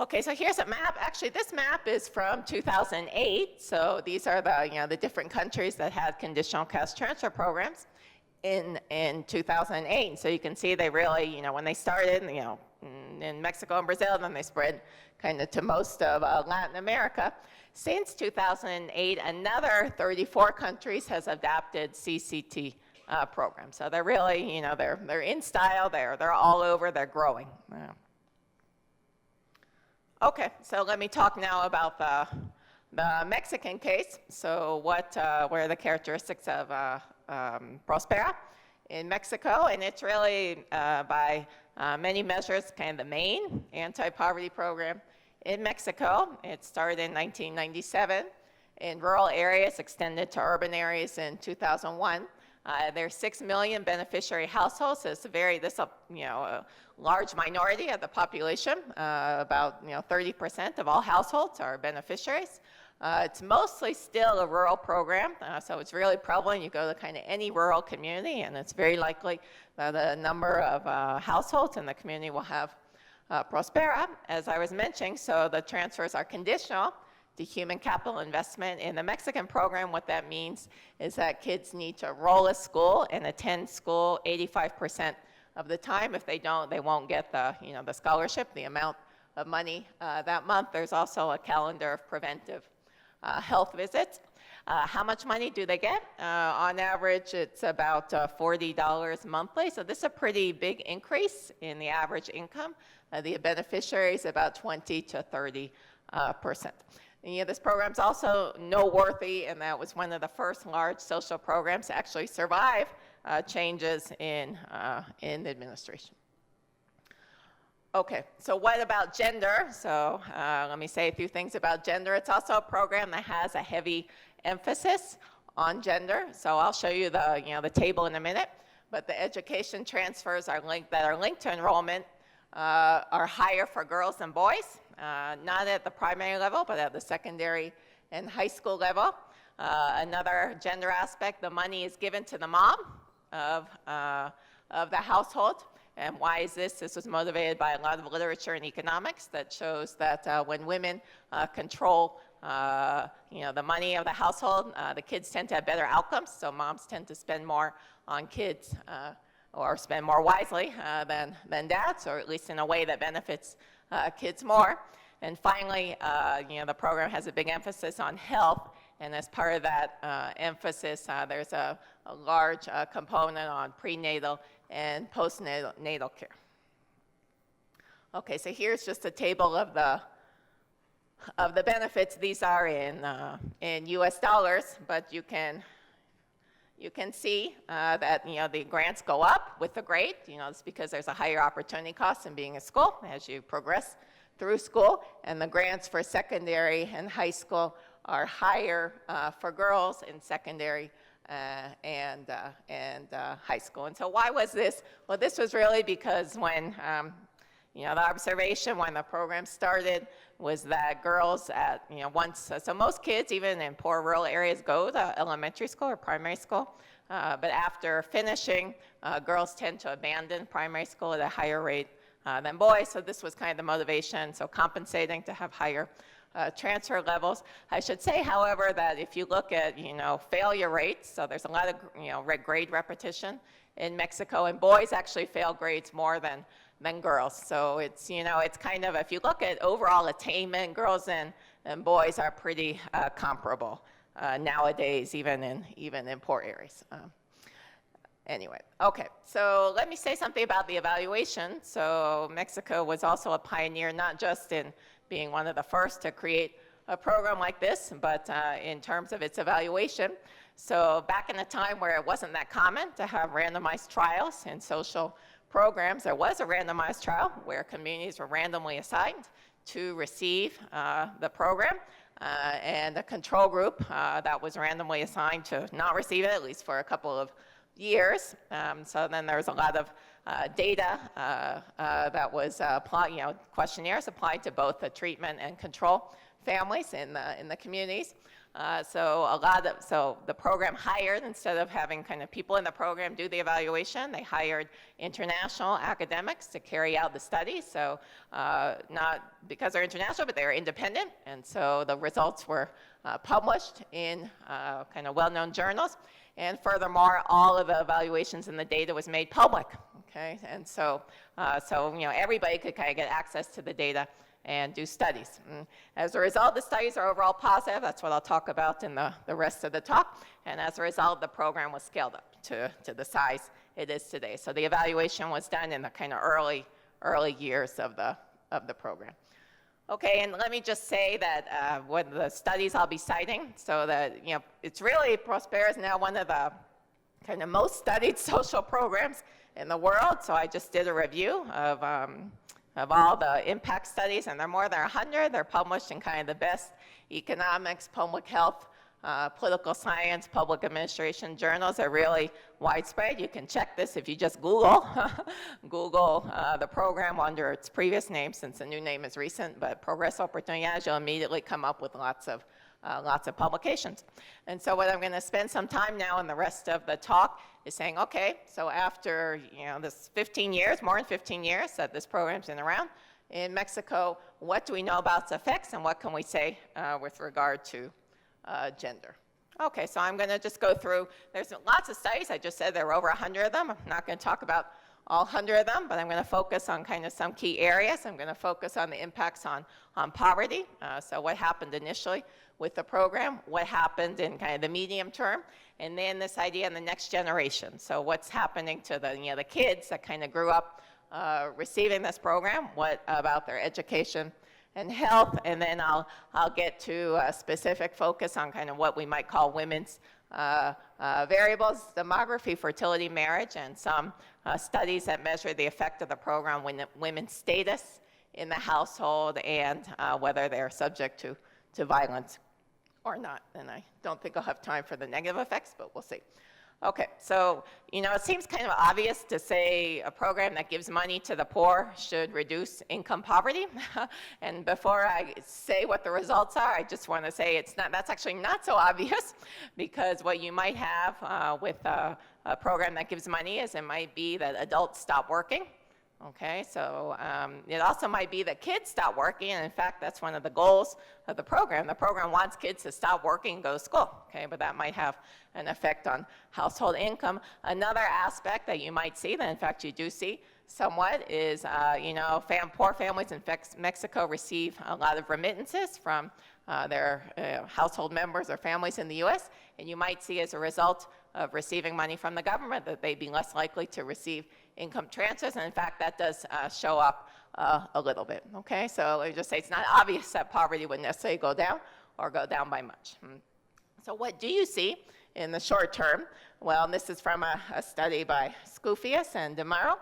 Okay, so here's a map. Actually, this map is from 2008. So these are the different countries that had conditional cash transfer programs in 2008. So you can see they really, when they started, in Mexico and Brazil, then they spread kind of to most of Latin America. Since 2008, another 34 countries has adopted CCT programs. So they're really, they're in style. They're all over. They're growing. Okay, so let me talk now about the Mexican case. So what are the characteristics of Prospera in Mexico? And it's really, by many measures, kind of the main anti-poverty program in Mexico. It started in 1997 in rural areas, extended to urban areas in 2001. There are 6 million beneficiary households. So it's a large minority of the population. About 30% of all households are beneficiaries. It's mostly still a rural program, so it's really prevalent. You go to kind of any rural community, and it's very likely that the number of households in the community will have Prospera, as I was mentioning. So the transfers are conditional to human capital investment. In the Mexican program, what that means is that kids need to enroll at school and attend school 85% of the time. If they don't, they won't get the scholarship, the amount of money that month. There's also a calendar of preventive health visits. How much money do they get? On average, it's about $40 monthly. So this is a pretty big increase in the average income. The beneficiaries about 20 to 30%. And this program's also noteworthy, and that was one of the first large social programs to actually survive changes in administration. Okay, so what about gender? So let me say a few things about gender. It's also a program that has a heavy emphasis on gender. So I'll show you the table in a minute. But the education transfers that are linked to enrollment are higher for girls than boys, not at the primary level, but at the secondary and high school level. Another gender aspect, the money is given to the mom of the household. And why is this? This was motivated by a lot of literature in economics that shows that when women control the money of the household, the kids tend to have better outcomes. So moms tend to spend more on kids or spend more wisely than dads, or at least in a way that benefits kids more. And finally, the program has a big emphasis on health. And as part of that emphasis, there's a large component on prenatal and postnatal care. Okay, so here's just a table of the benefits. These are in U.S. dollars, but you can see that the grants go up with the grade. It's because there's a higher opportunity cost in being in school as you progress through school, and the grants for secondary and high school are higher for girls in secondary and high school. And so why was this? Well, this was really because when the observation when the program started was that girls so most kids, even in poor rural areas, go to elementary school or primary school. But after finishing, girls tend to abandon primary school at a higher rate than boys. So this was kind of the motivation, so compensating to have higher transfer levels. I should say, however, that if you look at failure rates, so there's a lot of grade repetition in Mexico, and boys actually fail grades more than girls. So it's it's kind of, if you look at overall attainment, girls and boys are pretty comparable nowadays, even in poor areas. Anyway, okay, so let me say something about the evaluation. So Mexico was also a pioneer, not just in being one of the first to create a program like this, but in terms of its evaluation. So back in a time where it wasn't that common to have randomized trials in social programs, there was a randomized trial where communities were randomly assigned to receive the program, and a control group that was randomly assigned to not receive it, at least for a couple of years. So then there was a lot of data that was applied, questionnaires applied to both the treatment and control families in the communities. So the program hired, instead of having kind of people in the program do the evaluation, they hired international academics to carry out the study. So not because they're international, but they're independent. And so the results were published in kind of well-known journals. And furthermore, all of the evaluations and the data was made public. Okay, and so everybody could kind of get access to the data and do studies. And as a result, the studies are overall positive. That's what I'll talk about in the rest of the talk. And as a result, the program was scaled up to the size it is today. So the evaluation was done in the kind of early years of the program. Okay, and let me just say that what the studies I'll be citing, so that, it's really, Prospera is now one of the kind of most studied social programs in the world. So I just did a review of all the impact studies, and there are more than 100. They're published in kind of the best economics, public health, political science, public administration journals. They're really widespread. You can check this if you just Google the program under its previous name, since the new name is recent, but Progreso Oportunidades. You'll immediately come up with lots of publications. And so what I'm going to spend some time now in the rest of the talk is saying, okay, so after this 15 years, more than 15 years that this program's been around in Mexico, what do we know about its effects, and what can we say with regard to gender? Okay, so I'm going to just go through, there's lots of studies. I just said there are over 100 of them. I'm not going to talk about all 100 of them, but I'm going to focus on kind of some key areas. I'm going to focus on the impacts on poverty, so what happened initially with the program, what happened in kind of the medium term, and then this idea in the next generation. So what's happening to the kids that kind of grew up receiving this program, what about their education and health, and then I'll get to a specific focus on kind of what we might call women's variables, demography, fertility, marriage, and some studies that measure the effect of the program when women's status in the household and whether they're subject to violence or not. And I don't think I'll have time for the negative effects, but we'll see. Okay, so, it seems kind of obvious to say a program that gives money to the poor should reduce income poverty. And before I say what the results are, I just want to say that's actually not so obvious, because what you might have with a program that gives money is it might be that adults stop working. Okay, so it also might be that kids stop working, and in fact, that's one of the goals of the program. The program wants kids to stop working and go to school, okay, but that might have an effect on household income. Another aspect that you might see, that in fact you do see somewhat, is, poor families in Mexico receive a lot of remittances from their household members or families in the U.S., and you might see as a result of receiving money from the government that they'd be less likely to receive income transfers, and in fact that does show up a little bit. Okay, so let me just say it's not obvious that poverty would necessarily go down or go down by much. So what do you see in the short term? Well, this is from a study by Scufias and DeMaro.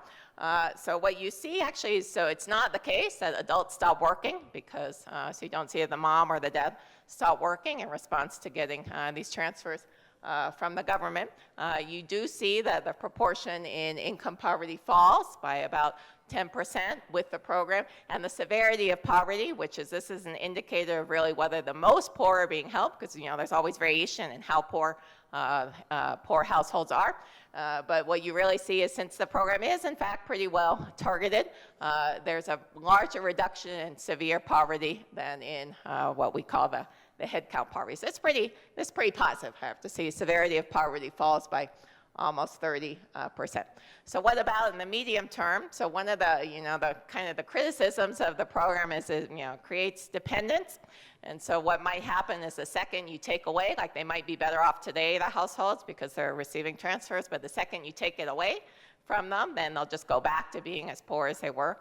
So what you see actually is, so it's not the case that adults stop working, because so you don't see the mom or the dad stop working in response to getting these transfers from the government. You do see that the proportion in income poverty falls by about 10% with the program, and the severity of poverty, this is an indicator of really whether the most poor are being helped, because there's always variation in how poor households are. But what you really see is, since the program is in fact pretty well targeted, there's a larger reduction in severe poverty than in what we call the headcount poverty. So it's pretty positive, I have to say. Severity of poverty falls by almost 30%. So what about in the medium term? So one of the kind of the criticisms of the program is it creates dependence. And so what might happen is the second you take away, like they might be better off today, the households, because they're receiving transfers, but the second you take it away from them, then they'll just go back to being as poor as they were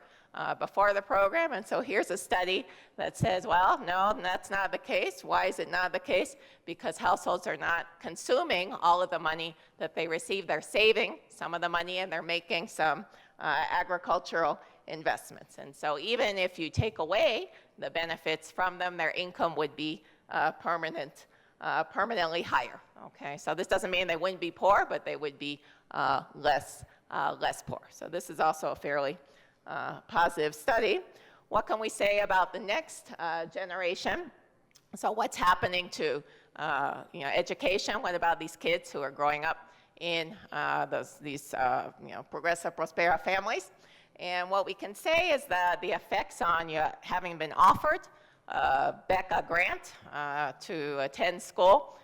before the program. And so here's a study that says, well, no, that's not the case. Why is it not the case? Because households are not consuming all of the money that they receive. They're saving some of the money, and they're making some agricultural investments. And so even if you take away the benefits from them, their income would be permanently higher. Okay, so this doesn't mean they wouldn't be poor, but they would be less less poor. So this is also a fairly positive study. What can we say about the next generation? So what's happening to education? What about these kids who are growing up in these progressive Prospera families? And what we can say is that the effects on you having been offered BECA grant to attend school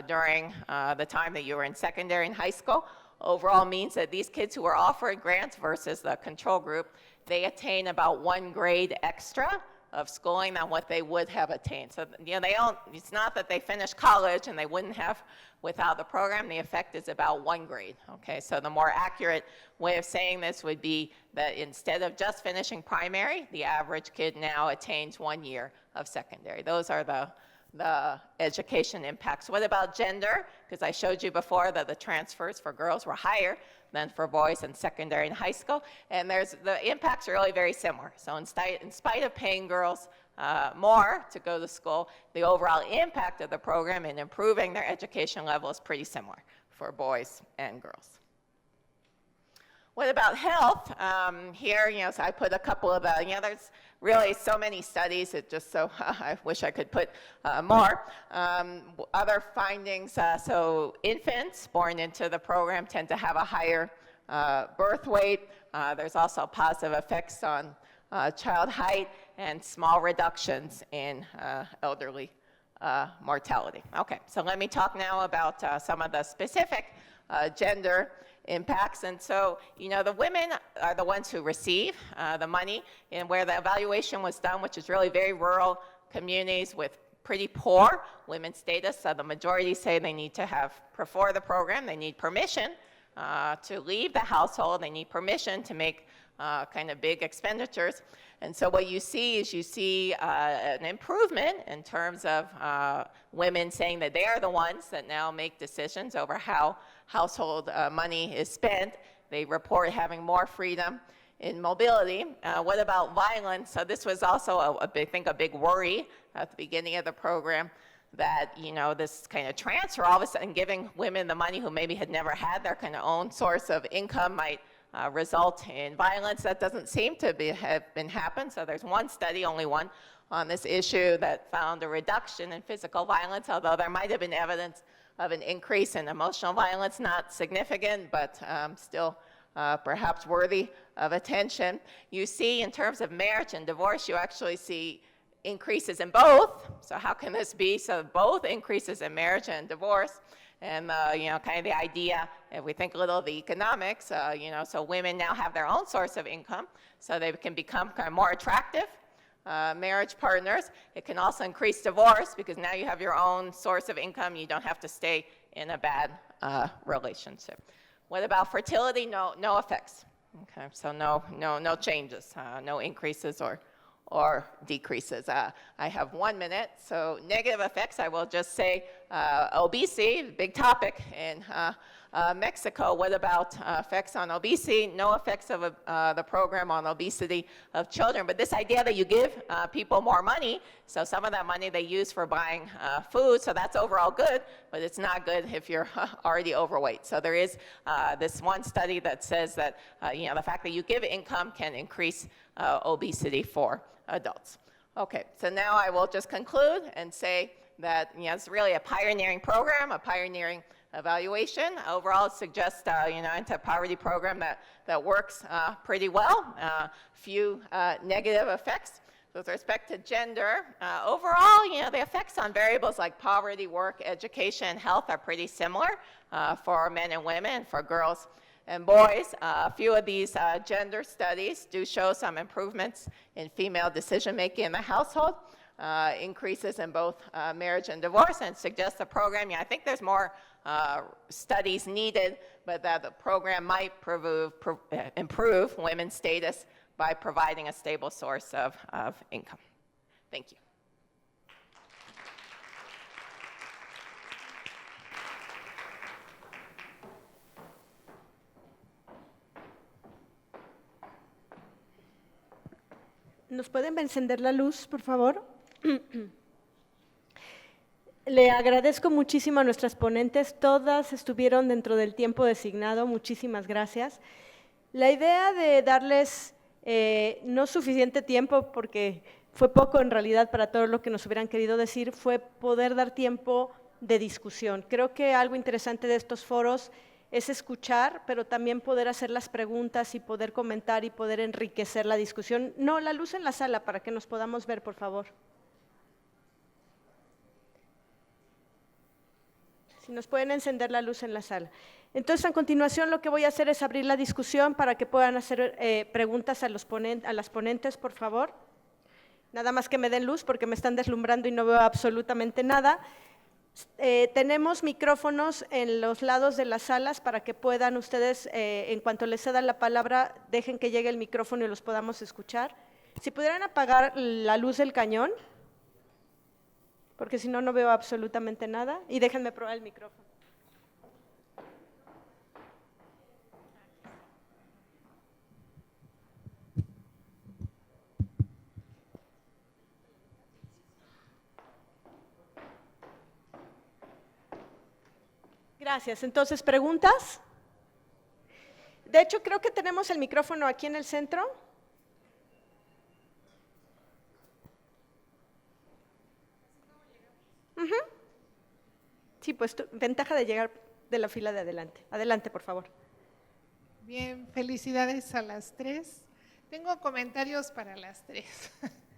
during the time that you were in secondary and high school overall means that these kids who were offered grants versus the control group, they attain about 1 grade extra of schooling than what they would have attained. So it's not that they finished college and they wouldn't have without the program. The effect is about 1 grade. Okay, so the more accurate way of saying this would be that instead of just finishing primary, the average kid now attains 1 year of secondary. Those are the education impacts. What about gender? Because I showed you before that the transfers for girls were higher than for boys in secondary and high school, and the impacts are really very similar. So in spite of paying girls more to go to school, the overall impact of the program in improving their education level is pretty similar for boys and girls. What about health? Here, so I put a couple of there's really so many studies, I wish I could put more. Other findings, so infants born into the program tend to have a higher birth weight. There's also positive effects on child height and small reductions in elderly mortality. Okay, so let me talk now about some of the specific gender impacts. And so, the women are the ones who receive the money, and where the evaluation was done, which is really very rural communities with pretty poor women's status. So the majority say they need to have, for the program, they need permission to leave the household. They need permission to make kind of big expenditures. And so what you see is an improvement in terms of women saying that they are the ones that now make decisions over how household money is spent. They report having more freedom in mobility. What about violence? So this was also, I think, a big worry at the beginning of the program, that this kind of transfer, all of a sudden giving women the money who maybe had never had their kind of own source of income might result in violence. That doesn't seem to have been happened. So there's one study, only one, on this issue that found a reduction in physical violence, although there might have been evidence of an increase in emotional violence, not significant, but still perhaps worthy of attention. You see, in terms of marriage and divorce, you actually see increases in both. So how can this be? So both increases in marriage and divorce. And kind of the idea, if we think a little of the economics, so women now have their own source of income, so they can become kind of more attractive marriage partners. It can also increase divorce because now you have your own source of income. You don't have to stay in a bad relationship. What about fertility? No effects. Okay, so no changes, no increases or decreases. I have 1 minute, so negative effects, I will just say obesity, big topic in Mexico. What about effects on obesity? No effects of the program on obesity of children, but this idea that you give people more money, so some of that money they use for buying food, so that's overall good, but it's not good if you're already overweight. So there is this one study that says that the fact that you give income can increase obesity for adults. Okay, so now I will just conclude and say that it's really a pioneering program, a pioneering evaluation. Overall, it suggests anti-poverty program that works pretty well. Few negative effects. With respect to gender, overall, the effects on variables like poverty, work, education, and health are pretty similar for men and women, for girls and boys. A few of these gender studies do show some improvements in female decision-making in the household, increases in both marriage and divorce, and suggests the program, I think there's more studies needed, but that the program might improve women's status by providing a stable source of income. Thank you. ¿Nos pueden encender la luz, por favor? Le agradezco muchísimo a nuestras ponentes. Todas estuvieron dentro del tiempo designado. Muchísimas gracias. La idea de darles no suficiente tiempo, porque fue poco en realidad para todo lo que nos hubieran querido decir, fue poder dar tiempo de discusión. Creo que algo interesante de estos foros es escuchar, pero también poder hacer las preguntas y poder comentar y poder enriquecer la discusión. No, la luz en la sala para que nos podamos ver, por favor. Si nos pueden encender la luz en la sala. Entonces, a continuación, lo que voy a hacer es abrir la discusión para que puedan hacer preguntas a las ponentes, por favor. Nada más que me den luz porque me están deslumbrando y no veo absolutamente nada. Tenemos micrófonos en los lados de las salas para que puedan ustedes, en cuanto les cedan la palabra, dejen que llegue el micrófono y los podamos escuchar. Si pudieran apagar la luz del cañón, porque si no, no veo absolutamente nada. Y déjenme probar el micrófono. Gracias. Entonces, ¿preguntas? De hecho, creo que tenemos el micrófono aquí en el centro. Sí, pues ventaja de llegar de la fila de adelante. Adelante, por favor. Bien, felicidades a las tres. Tengo comentarios para las tres.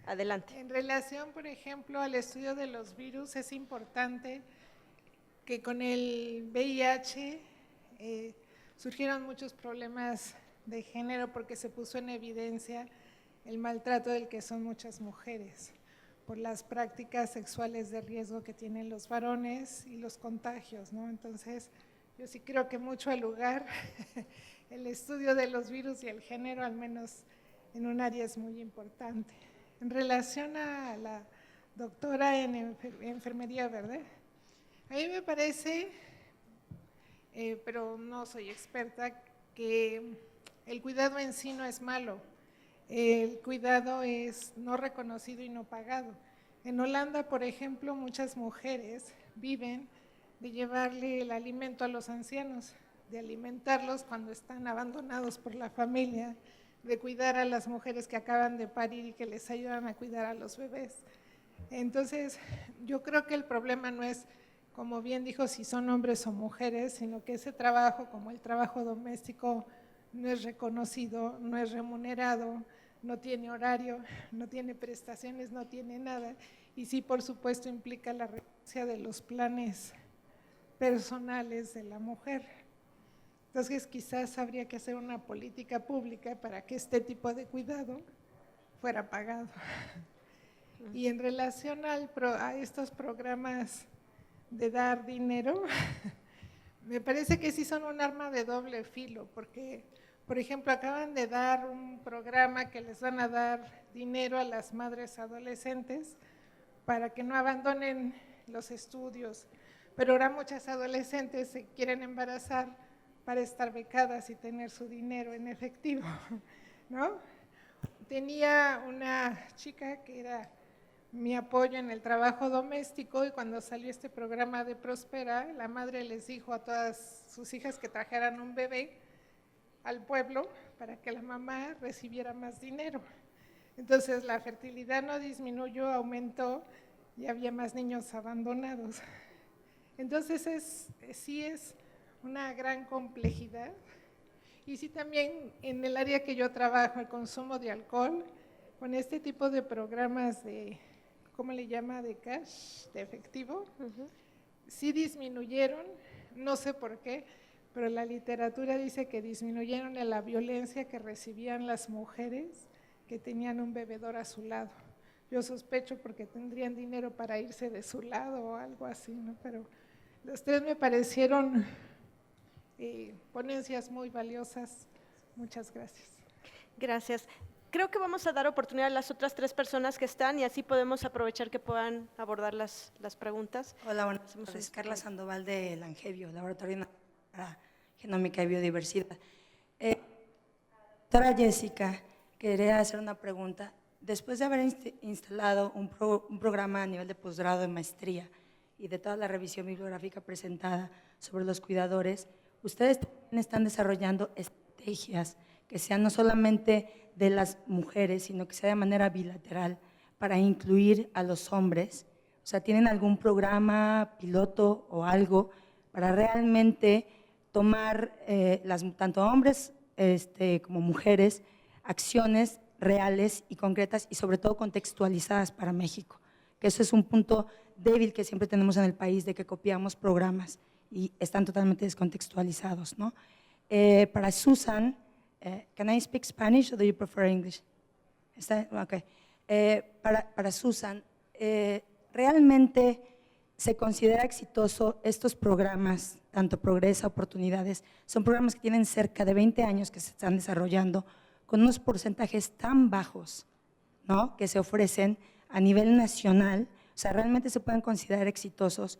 Adelante. En relación, por ejemplo, al estudio de los virus, es importante que con el VIH surgieron muchos problemas de género porque se puso en evidencia el maltrato del que son muchas mujeres por las prácticas sexuales de riesgo que tienen los varones y los contagios, ¿no? Entonces, yo sí creo que mucho al lugar el estudio de los virus y el género, al menos en un área, es muy importante. En relación a la doctora en enfermería, ¿verdad? A mí me parece, pero no soy experta, que el cuidado en sí no es malo. El cuidado es no reconocido y no pagado. En Holanda, por ejemplo, muchas mujeres viven de llevarle el alimento a los ancianos, de alimentarlos cuando están abandonados por la familia, de cuidar a las mujeres que acaban de parir y que les ayudan a cuidar a los bebés. Entonces, yo creo que el problema no es, como bien dijo, si son hombres o mujeres, sino que ese trabajo, como el trabajo doméstico, no es reconocido, no es remunerado, no tiene horario, no tiene prestaciones, no tiene nada. Y sí, por supuesto, implica la renuncia de los planes personales de la mujer. Entonces, quizás habría que hacer una política pública para que este tipo de cuidado fuera pagado. Y en relación a estos programas de dar dinero, me parece que sí son un arma de doble filo, porque, por ejemplo, acaban de dar un programa que les van a dar dinero a las madres adolescentes para que no abandonen los estudios, pero ahora muchas adolescentes se quieren embarazar para estar becadas y tener su dinero en efectivo, ¿no? Tenía una chica que era mi apoyo en el trabajo doméstico y cuando salió este programa de Prospera, la madre les dijo a todas sus hijas que trajeran un bebé al pueblo para que la mamá recibiera más dinero. Entonces la fertilidad no disminuyó, aumentó y había más niños abandonados. Entonces sí es una gran complejidad. Y sí también en el área que yo trabajo, el consumo de alcohol, con este tipo de programas de, ¿cómo le llama?, de cash, de efectivo, sí disminuyeron, no sé por qué, pero la literatura dice que disminuyeron en la violencia que recibían las mujeres que tenían un bebedor a su lado. Yo sospecho porque tendrían dinero para irse de su lado o algo así, ¿no? Pero los tres me parecieron ponencias muy valiosas. Muchas gracias. Gracias. Creo que vamos a dar oportunidad a las otras tres personas que están y así podemos aprovechar que puedan abordar las preguntas. Hola, buenas tardes. Carla Sandoval de Langevio, Laboratorio para Genómica y Biodiversidad. Doctora Jessica, quería hacer una pregunta. Después de haber instalado un programa a nivel de posgrado de maestría y de toda la revisión bibliográfica presentada sobre los cuidadores, ustedes también están desarrollando estrategias que sea no solamente de las mujeres, sino que sea de manera bilateral para incluir a los hombres. O sea, ¿tienen algún programa piloto o algo para realmente tomar tanto hombres como mujeres, acciones reales y concretas y sobre todo contextualizadas para México? Que eso es un punto débil que siempre tenemos en el país, de que copiamos programas y están totalmente descontextualizados, ¿no? Para Susan, can I speak Spanish or do you prefer English? Okay. Para Susan, ¿realmente se considera exitoso estos programas, tanto Progresa, Oportunidades? Son programas que tienen cerca de 20 años que se están desarrollando con unos porcentajes tan bajos, ¿no?, que se ofrecen a nivel nacional. O sea, ¿realmente se pueden considerar exitosos?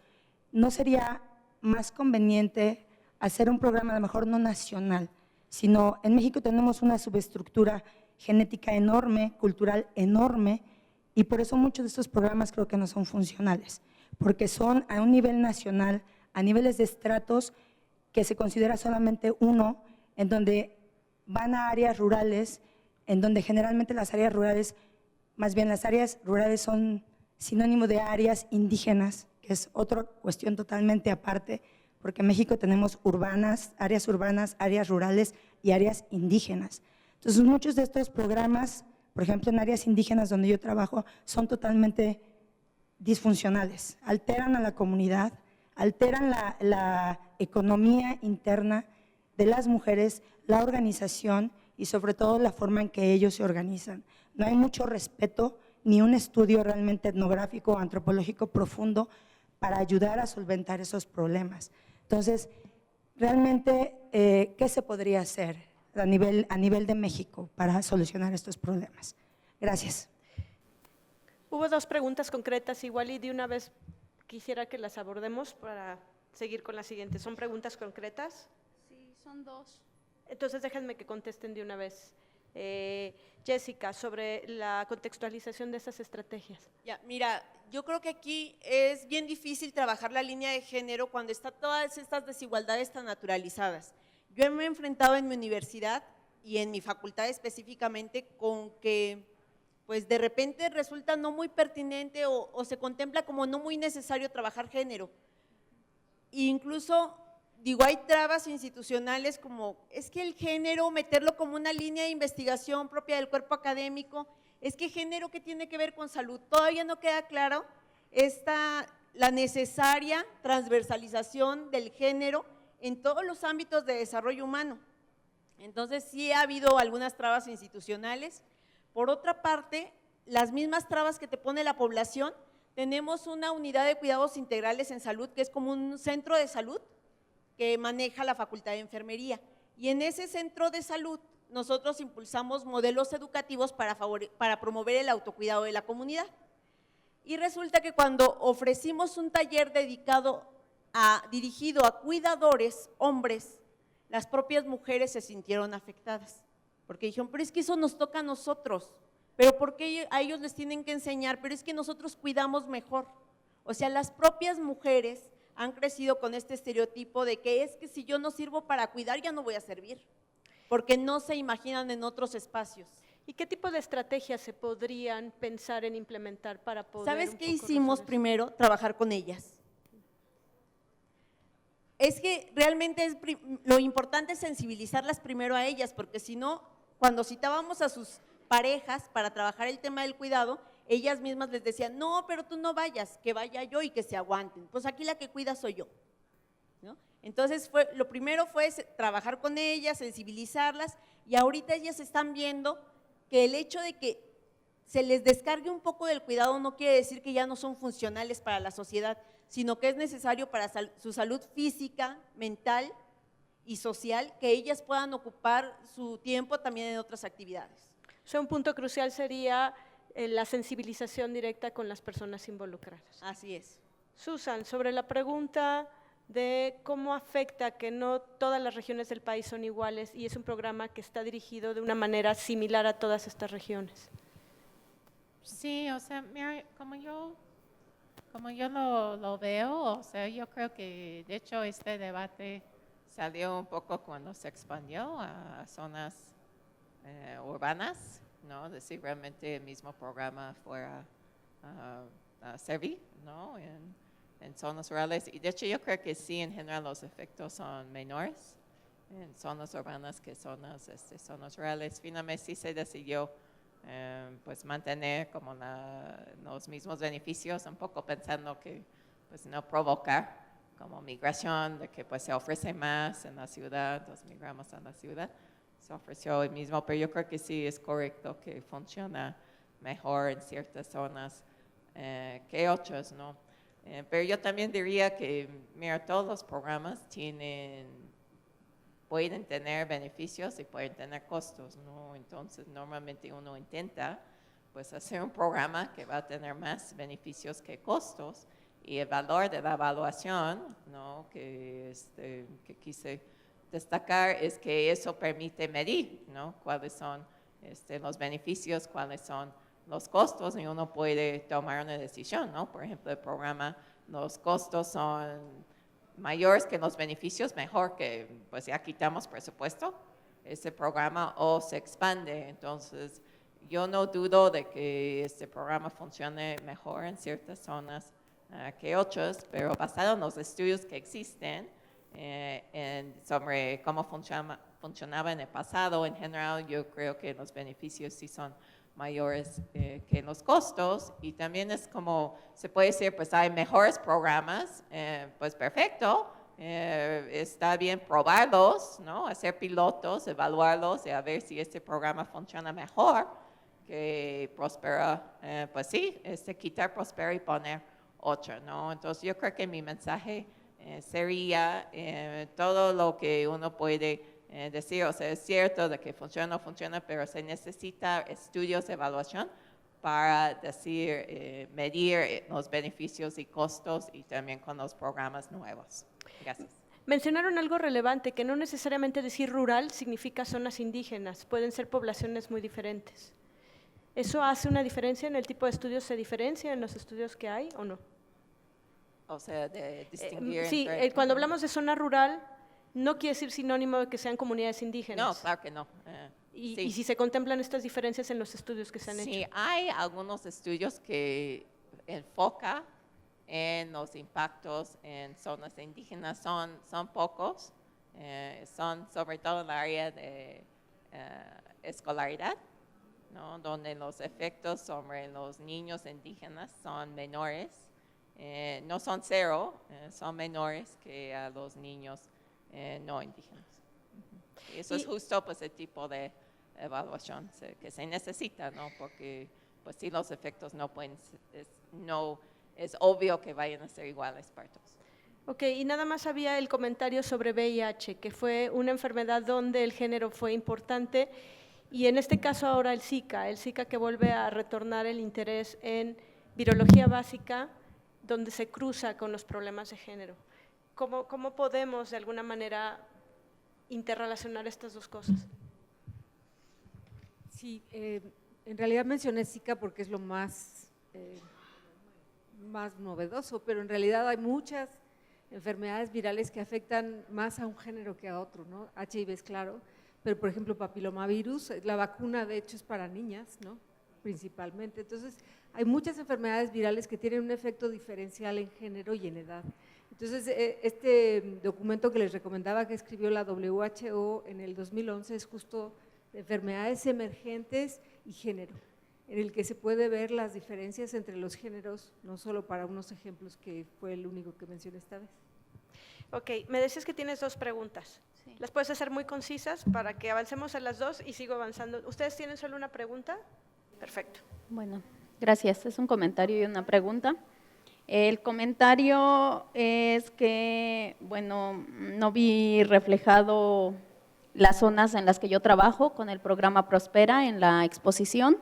¿No sería más conveniente hacer un programa a lo mejor no nacional, sino en México tenemos una subestructura genética enorme, cultural enorme, y por eso muchos de estos programas creo que no son funcionales, porque son a un nivel nacional, a niveles de estratos que se considera solamente uno, en donde van a áreas rurales, en donde generalmente las áreas rurales, más bien las áreas rurales son sinónimo de áreas indígenas, que es otra cuestión totalmente aparte, porque en México tenemos áreas urbanas, áreas rurales y áreas indígenas. Entonces, muchos de estos programas, por ejemplo, en áreas indígenas donde yo trabajo, son totalmente disfuncionales, alteran a la comunidad, alteran la economía interna de las mujeres, la organización y sobre todo la forma en que ellos se organizan. No hay mucho respeto ni un estudio realmente etnográfico o antropológico profundo para ayudar a solventar esos problemas. Entonces, realmente, ¿qué se podría hacer a nivel de México para solucionar estos problemas? Gracias. Hubo dos preguntas concretas igual y de una vez quisiera que las abordemos para seguir con la siguiente. ¿Son preguntas concretas? Sí, son dos. Entonces déjenme que contesten de una vez. Jessica, sobre la contextualización de esas estrategias. Ya, mira, yo creo que aquí es bien difícil trabajar la línea de género cuando están todas estas desigualdades tan naturalizadas. Yo me he enfrentado en mi universidad y en mi facultad específicamente con que pues de repente resulta no muy pertinente o se contempla como no muy necesario trabajar género. E incluso, digo, hay trabas institucionales como, es que el género, meterlo como una línea de investigación propia del cuerpo académico, es que género, ¿qué tiene que ver con salud? Todavía no queda claro la necesaria transversalización del género en todos los ámbitos de desarrollo humano. Entonces, sí ha habido algunas trabas institucionales. Por otra parte, las mismas trabas que te pone la población, tenemos una unidad de cuidados integrales en salud que es como un centro de salud que maneja la Facultad de Enfermería. Y en ese centro de salud nosotros impulsamos modelos educativos para promover el autocuidado de la comunidad. Y resulta que cuando ofrecimos un taller dirigido a cuidadores, hombres, las propias mujeres se sintieron afectadas, porque dijeron, pero es que eso nos toca a nosotros, pero ¿por qué a ellos les tienen que enseñar? Pero es que nosotros cuidamos mejor. O sea, las propias mujeres han crecido con este estereotipo de que es que si yo no sirvo para cuidar, ya no voy a servir, porque no se imaginan en otros espacios. ¿Y qué tipo de estrategias se podrían pensar en implementar para poder… ¿Sabes qué hicimos primero? Trabajar con ellas. Es que realmente lo importante es sensibilizarlas primero a ellas, porque si no, cuando citábamos a sus parejas para trabajar el tema del cuidado, ellas mismas les decían, no, pero tú no vayas, que vaya yo y que se aguanten. Pues aquí la que cuida soy yo, ¿no? Entonces, lo primero fue trabajar con ellas, sensibilizarlas, y ahorita ellas están viendo que el hecho de que se les descargue un poco del cuidado no quiere decir que ya no son funcionales para la sociedad, sino que es necesario para su salud física, mental y social, que ellas puedan ocupar su tiempo también en otras actividades. O sea, un punto crucial sería la sensibilización directa con las personas involucradas. Así es. Susan, sobre la pregunta de cómo afecta que no todas las regiones del país son iguales y es un programa que está dirigido de una manera similar a todas estas regiones. Sí, o sea, mira, como yo lo veo, o sea, yo creo que de hecho este debate Salió un poco cuando se expandió a zonas urbanas, ¿no? De si realmente el mismo programa fuera a servir, ¿no? En zonas rurales. Y de hecho yo creo que sí, en general los efectos son menores en zonas urbanas que zonas rurales. Finalmente sí se decidió pues mantener como los mismos beneficios, un poco pensando que pues no provocar como migración, de que pues se ofrece más en la ciudad, entonces migramos a la ciudad, se ofreció el mismo, pero yo creo que sí es correcto que funciona mejor en ciertas zonas que otras, ¿no? Pero yo también diría que, mira, todos los programas pueden tener beneficios y pueden tener costos, ¿no? Entonces, normalmente uno intenta, pues, hacer un programa que va a tener más beneficios que costos, y el valor de la evaluación, ¿no? que quise destacar es que eso permite medir, ¿no? Cuáles son los beneficios, cuáles son los costos, y uno puede tomar una decisión, ¿no? Por ejemplo, el programa, los costos son mayores que los beneficios, mejor que pues ya quitamos presupuesto, ese programa, o se expande. Entonces, yo no dudo de que este programa funcione mejor en ciertas zonas que otras, pero basado en los estudios que existen sobre cómo funcionaba en el pasado, en general yo creo que los beneficios sí son mayores que los costos, y también es como se puede decir, pues hay mejores programas, pues perfecto, está bien probarlos, ¿no? Hacer pilotos, evaluarlos y a ver si este programa funciona mejor que Prospera, pues sí, quitar Prospera y poner otra, ¿no? Entonces yo creo que mi mensaje sería todo lo que uno puede decir, o sea, es cierto de que funciona o no funciona, pero se necesita estudios de evaluación para decir, medir los beneficios y costos, y también con los programas nuevos. Gracias. Mencionaron algo relevante, que no necesariamente decir rural significa zonas indígenas, pueden ser poblaciones muy diferentes. ¿Eso hace una diferencia en el tipo de estudios? ¿Se diferencia en los estudios que hay o no? O sea, de distinguir Sí, entre... cuando hablamos de zona rural, no quiere decir sinónimo de que sean comunidades indígenas. No, claro que no. Y, Sí. y si se contemplan estas diferencias en los estudios que se han Sí, hecho. hay algunos estudios que enfocan en los impactos en zonas indígenas, son pocos, son sobre todo en el área de escolaridad, ¿no? Donde los efectos sobre los niños indígenas son menores, no son cero, son menores que a los niños no indígenas. Y eso es justo pues el tipo de evaluación que se necesita, ¿no? Porque pues sí, los efectos no pueden, no es obvio que vayan a ser iguales para todos. Ok, y nada más había el comentario sobre VIH, que fue una enfermedad donde el género fue importante, y en este caso ahora el Zika que vuelve a retornar el interés en virología básica, donde se cruza con los problemas de género. ¿Cómo podemos de alguna manera interrelacionar estas dos cosas? Sí, en realidad mencioné Zika porque es lo más novedoso, pero en realidad hay muchas enfermedades virales que afectan más a un género que a otro, ¿no? HIV es claro, pero por ejemplo papilomavirus, la vacuna de hecho es para niñas, ¿no? Principalmente. Entonces hay muchas enfermedades virales que tienen un efecto diferencial en género y en edad. Entonces este documento que les recomendaba que escribió la WHO en el 2011 es justo de enfermedades emergentes y género, en el que se puede ver las diferencias entre los géneros, no solo para unos ejemplos que fue el único que mencioné esta vez. Ok, me decías que tienes dos preguntas. Sí. ¿Las puedes hacer muy concisas para que avancemos en las dos y sigo avanzando? ¿Ustedes tienen solo una pregunta? Perfecto. Bueno, gracias. Es un comentario y una pregunta. El comentario es que, bueno, no vi reflejado las zonas en las que yo trabajo con el programa Prospera en la exposición.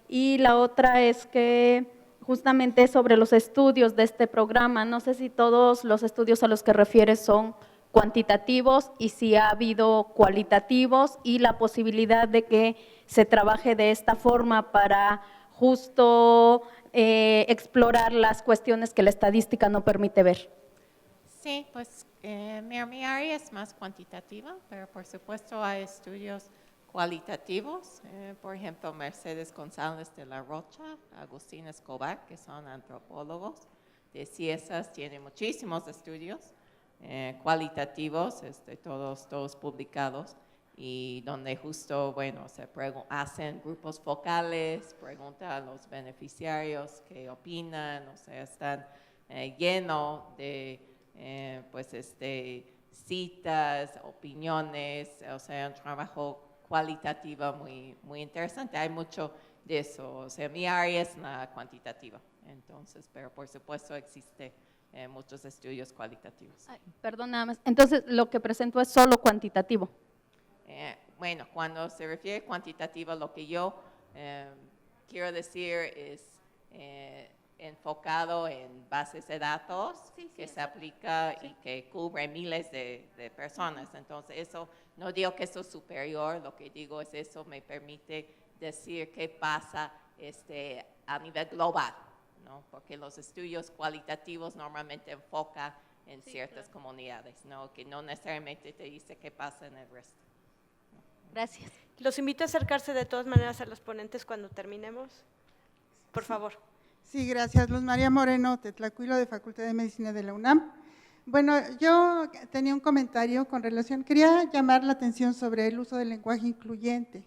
Y la otra es que justamente sobre los estudios de este programa, no sé si todos los estudios a los que refieres son cuantitativos y si ha habido cualitativos, y la posibilidad de que se trabaje de esta forma para justo explorar las cuestiones que la estadística no permite ver. Sí, pues mi área es más cuantitativa, pero por supuesto hay estudios cualitativos, por ejemplo, Mercedes González de la Rocha, Agustín Escobar, que son antropólogos de CIESAS, tienen muchísimos estudios cualitativos, todos publicados, y donde justo, bueno, se hacen grupos focales, preguntan a los beneficiarios qué opinan, o sea, están llenos de, citas, opiniones, o sea, un trabajo cualitativo muy interesante. Hay mucho de eso, o sea, mi área es la cuantitativa, entonces, pero por supuesto existe muchos estudios cualitativos. Ay, perdón, nada más. Entonces, lo que presento es solo cuantitativo. Bueno, cuando se refiere cuantitativo, lo que yo quiero decir es enfocado en bases de datos que se aplica y que cubre miles de personas. Entonces, eso, no digo que eso es superior, lo que digo es eso me permite decir qué pasa a nivel global, ¿no? Porque los estudios cualitativos normalmente enfocan en ciertas comunidades, ¿no? Que no necesariamente te dice qué pasa en el resto. Gracias. Los invito a acercarse de todas maneras a los ponentes cuando terminemos. Por favor. Sí, gracias. Luz María Moreno, Tetlacuilo, de Facultad de Medicina de la UNAM. Bueno, yo tenía un comentario con relación, quería llamar la atención sobre el uso del lenguaje incluyente.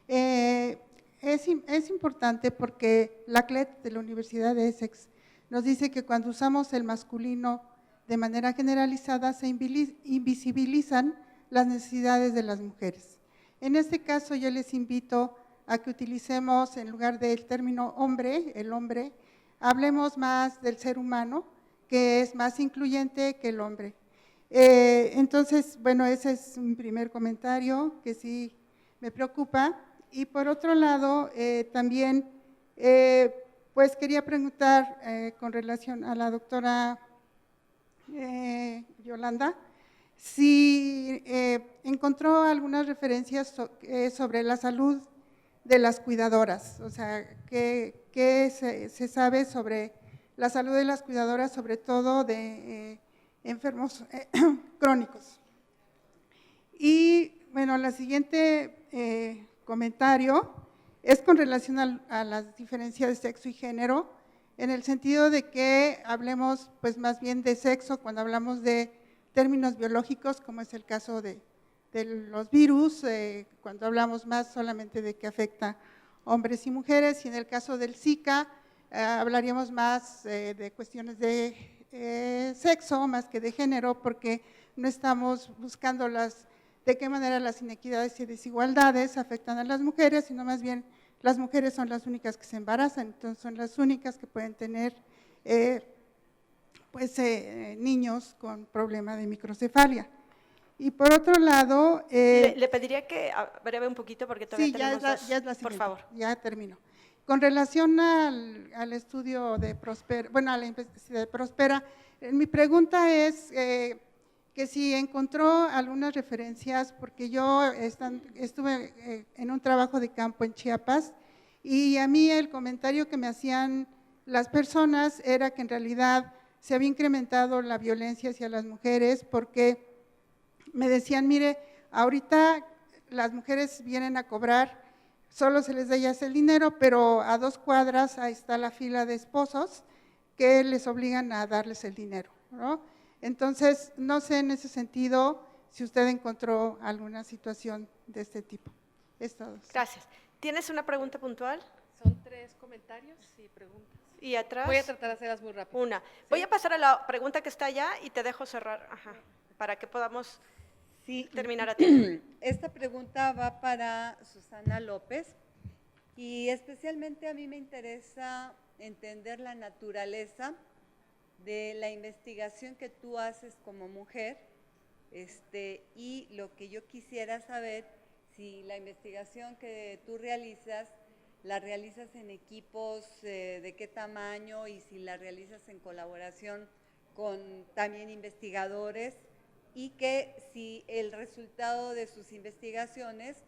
Es importante porque la CLET de la Universidad de Essex nos dice que cuando usamos el masculino de manera generalizada se invisibilizan las necesidades de las mujeres. En este caso yo les invito a que utilicemos en lugar del término hombre, el hombre, hablemos más del ser humano, que es más incluyente que el hombre. Entonces, bueno, ese es un primer comentario que sí me preocupa. Y por otro lado, también, pues quería preguntar con relación a la doctora Yolanda, si encontró algunas referencias sobre la salud de las cuidadoras, o sea, ¿qué se sabe sobre la salud de las cuidadoras, sobre todo de enfermos crónicos? Y bueno, la siguiente comentario es con relación a las diferencias de sexo y género, en el sentido de que hablemos pues más bien de sexo cuando hablamos de términos biológicos, como es el caso de los virus, cuando hablamos más solamente de que afecta hombres y mujeres, y en el caso del Zika hablaríamos más de cuestiones de sexo más que de género, porque no estamos buscando de qué manera las inequidades y desigualdades afectan a las mujeres, sino más bien las mujeres son las únicas que se embarazan, entonces son las únicas que pueden tener niños con problema de microcefalia. Y por otro lado… le pediría que breve un poquito porque todavía tenemos ya es la siguiente, por favor. Ya termino. Con relación al estudio de Prospera, bueno, a la investigación de Prospera, mi pregunta es que si encontró algunas referencias, porque yo estuve en un trabajo de campo en Chiapas y a mí el comentario que me hacían las personas era que en realidad se había incrementado la violencia hacia las mujeres porque me decían, mire, ahorita las mujeres vienen a cobrar, solo se les da ya el dinero, pero a 2 cuadras ahí está la fila de esposos que les obligan a darles el dinero, ¿no? Entonces, no sé en ese sentido si usted encontró alguna situación de este tipo. Es todo. Gracias. ¿Tienes una pregunta puntual? Son 3 comentarios y preguntas. ¿Y atrás? Voy a tratar de hacerlas muy rápido. Una. Voy a pasar a la pregunta que está allá y te dejo cerrar, para que podamos terminar a tiempo. Esta pregunta va para Susana López y especialmente a mí me interesa entender la naturaleza de la investigación que tú haces como mujer y lo que yo quisiera saber, si la investigación que tú realizas, la realizas en equipos de qué tamaño y si la realizas en colaboración con también investigadores y que si el resultado de sus investigaciones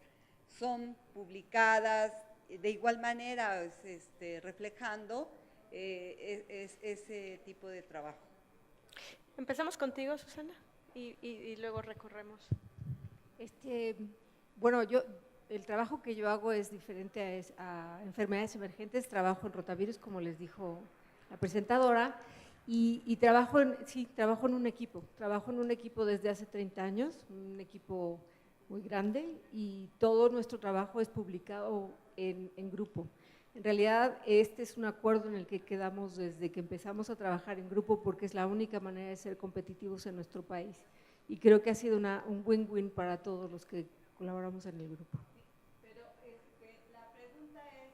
son publicadas de igual manera, reflejando ese tipo de trabajo. Empezamos contigo, Susana, y luego recorremos. Bueno, yo el trabajo que yo hago es diferente a enfermedades emergentes. Trabajo en rotavirus, como les dijo la presentadora, y trabajo en un equipo. Trabajo en un equipo desde hace 30 años, un equipo muy grande, y todo nuestro trabajo es publicado en grupo. En realidad, este es un acuerdo en el que quedamos desde que empezamos a trabajar en grupo, porque es la única manera de ser competitivos en nuestro país. Y creo que ha sido un win-win para todos los que colaboramos en el grupo. Pero la pregunta es,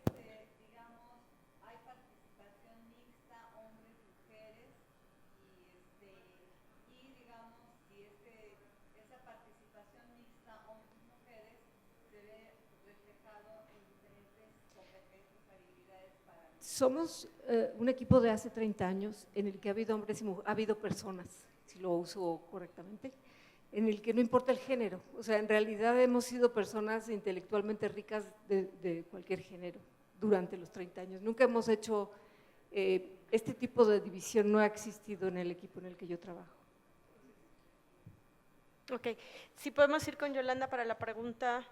digamos, ¿hay participación mixta, hombres, mujeres? Y digamos, si esa participación mixta, hombres, mujeres, se ve reflejado en diferentes competencias, habilidades para… Somos un equipo de hace 30 años en el que ha habido hombres y mujeres, ha habido personas, si lo uso correctamente, en el que no importa el género. O sea, en realidad hemos sido personas intelectualmente ricas de cualquier género durante los 30 años. Nunca hemos hecho, este tipo de división no ha existido en el equipo en el que yo trabajo. Ok, si podemos ir con Yolanda para la pregunta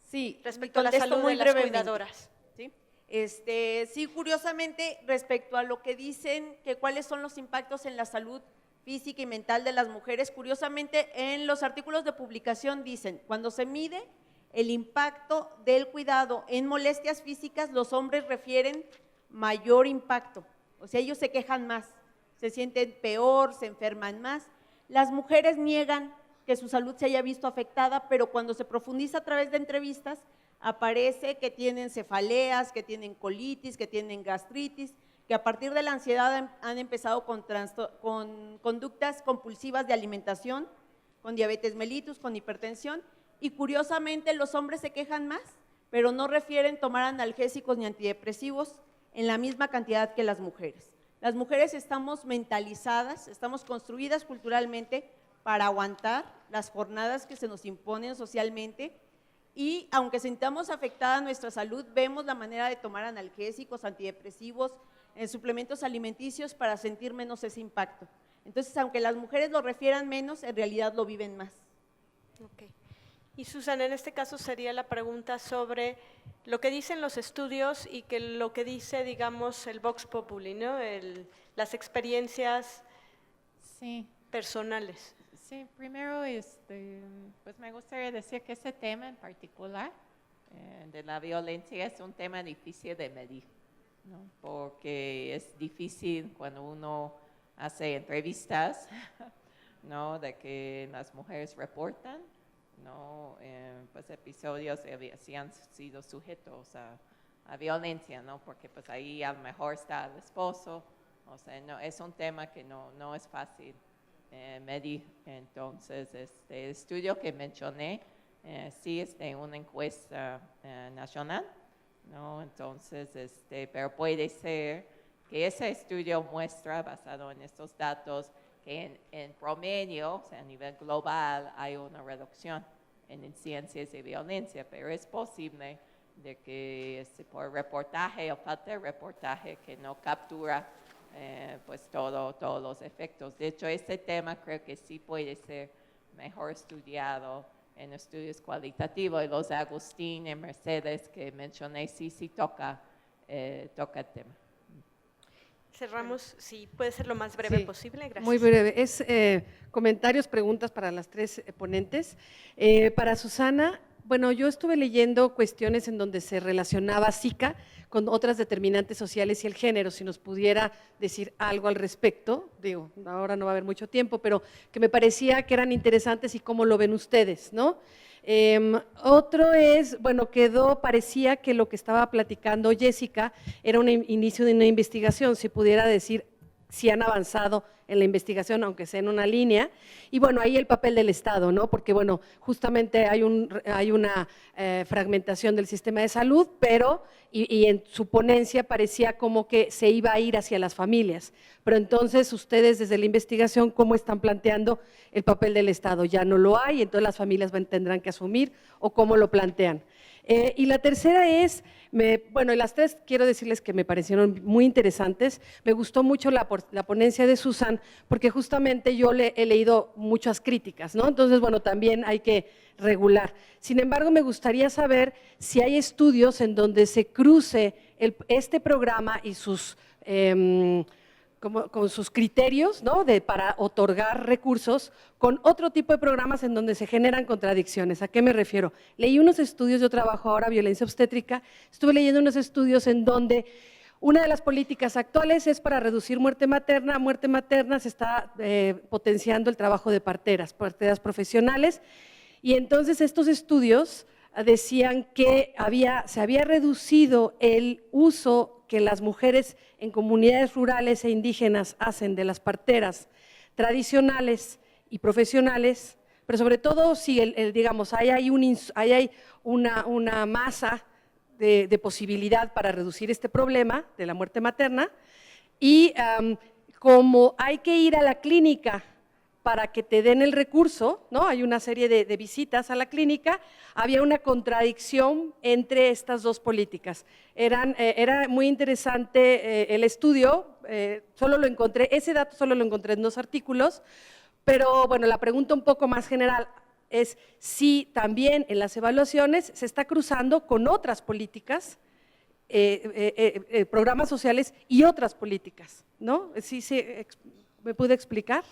Sí, respecto a la contesto salud muy de las brevemente. cuidadoras. ¿Sí? Sí, curiosamente, respecto a lo que dicen, que cuáles son los impactos en la salud física y mental de las mujeres, curiosamente en los artículos de publicación dicen, cuando se mide el impacto del cuidado en molestias físicas, los hombres refieren mayor impacto, o sea, ellos se quejan más, se sienten peor, se enferman más. Las mujeres niegan que su salud se haya visto afectada, pero cuando se profundiza a través de entrevistas, aparece que tienen cefaleas, que tienen colitis, que tienen gastritis, que a partir de la ansiedad han empezado con conductas compulsivas de alimentación, con diabetes mellitus, con hipertensión, y curiosamente los hombres se quejan más, pero no refieren tomar analgésicos ni antidepresivos en la misma cantidad que las mujeres. Las mujeres estamos mentalizadas, estamos construidas culturalmente para aguantar las jornadas que se nos imponen socialmente, y aunque sintamos afectada nuestra salud, vemos la manera de tomar analgésicos, antidepresivos, suplementos alimenticios para sentir menos ese impacto. Entonces, aunque las mujeres lo refieran menos, en realidad lo viven más. Ok. Y Susana, en este caso sería la pregunta sobre lo que dicen los estudios y que lo que dice, digamos, el Vox Populi, ¿no? Las experiencias Sí. personales. Sí, primero, pues me gustaría decir que ese tema en particular De la violencia es un tema difícil de medir, ¿no? Porque es difícil cuando uno hace entrevistas, ¿no? De que las mujeres reportan, ¿no? Pues episodios si han sido sujetos a violencia, ¿no? Porque pues ahí a lo mejor está el esposo, o sea, no, es un tema que no es fácil medir. Entonces, este estudio que mencioné, sí es de una encuesta nacional, ¿no? Entonces, pero puede ser que ese estudio muestra, basado en estos datos, que en promedio, o sea, a nivel global, hay una reducción en incidencias de violencia, pero es posible de que por reportaje o falta de reportaje que no captura pues todos los efectos. De hecho, este tema creo que sí puede ser mejor estudiado en estudios cualitativos, y los de Agustín y Mercedes que mencioné sí toca el tema. Cerramos, si puede ser lo más breve Sí, posible, gracias. Muy breve. Es comentarios, preguntas para las tres ponentes. Para Susana, bueno, yo estuve leyendo cuestiones en donde se relacionaba Zika con otras determinantes sociales y el género. Si nos pudiera decir algo al respecto, digo, ahora no va a haber mucho tiempo, pero que me parecía que eran interesantes y cómo lo ven ustedes, ¿no? Otro es, bueno, parecía que lo que estaba platicando Jessica era un inicio de una investigación, si pudiera decir si han avanzado en la investigación, aunque sea en una línea, y bueno, ahí el papel del Estado, ¿no? Porque bueno, justamente hay una fragmentación del sistema de salud, pero, y en su ponencia parecía como que se iba a ir hacia las familias, pero entonces ustedes desde la investigación, ¿cómo están planteando el papel del Estado? ¿Ya no lo hay, entonces las familias tendrán que asumir, o cómo lo plantean? Y la tercera es, bueno, las tres quiero decirles que me parecieron muy interesantes. Me gustó mucho la ponencia de Susan, Susan, porque justamente yo le he leído muchas críticas, ¿no? Entonces, bueno, también hay que regular. Sin embargo, me gustaría saber si hay estudios en donde se cruce este programa y sus, con sus criterios, ¿no? Para otorgar recursos con otro tipo de programas en donde se generan contradicciones. ¿A qué me refiero? Leí unos estudios, yo trabajo ahora violencia obstétrica, estuve leyendo unos estudios en donde una de las políticas actuales es para reducir muerte materna. Muerte materna se está potenciando el trabajo de parteras profesionales, y entonces estos estudios decían que se había reducido el uso que las mujeres en comunidades rurales e indígenas hacen de las parteras tradicionales y profesionales, pero sobre todo si digamos, hay una masa de posibilidad para reducir este problema de la muerte materna, y como hay que ir a la clínica para que te den el recurso, ¿no? Hay una serie de visitas a la clínica, había una contradicción entre estas dos políticas. Era muy interesante el estudio, ese dato solo lo encontré en 2 artículos, pero bueno, la pregunta un poco más general es si también en las evaluaciones se está cruzando con otras políticas, programas sociales y otras políticas, ¿no? ¿Sí me pude explicar?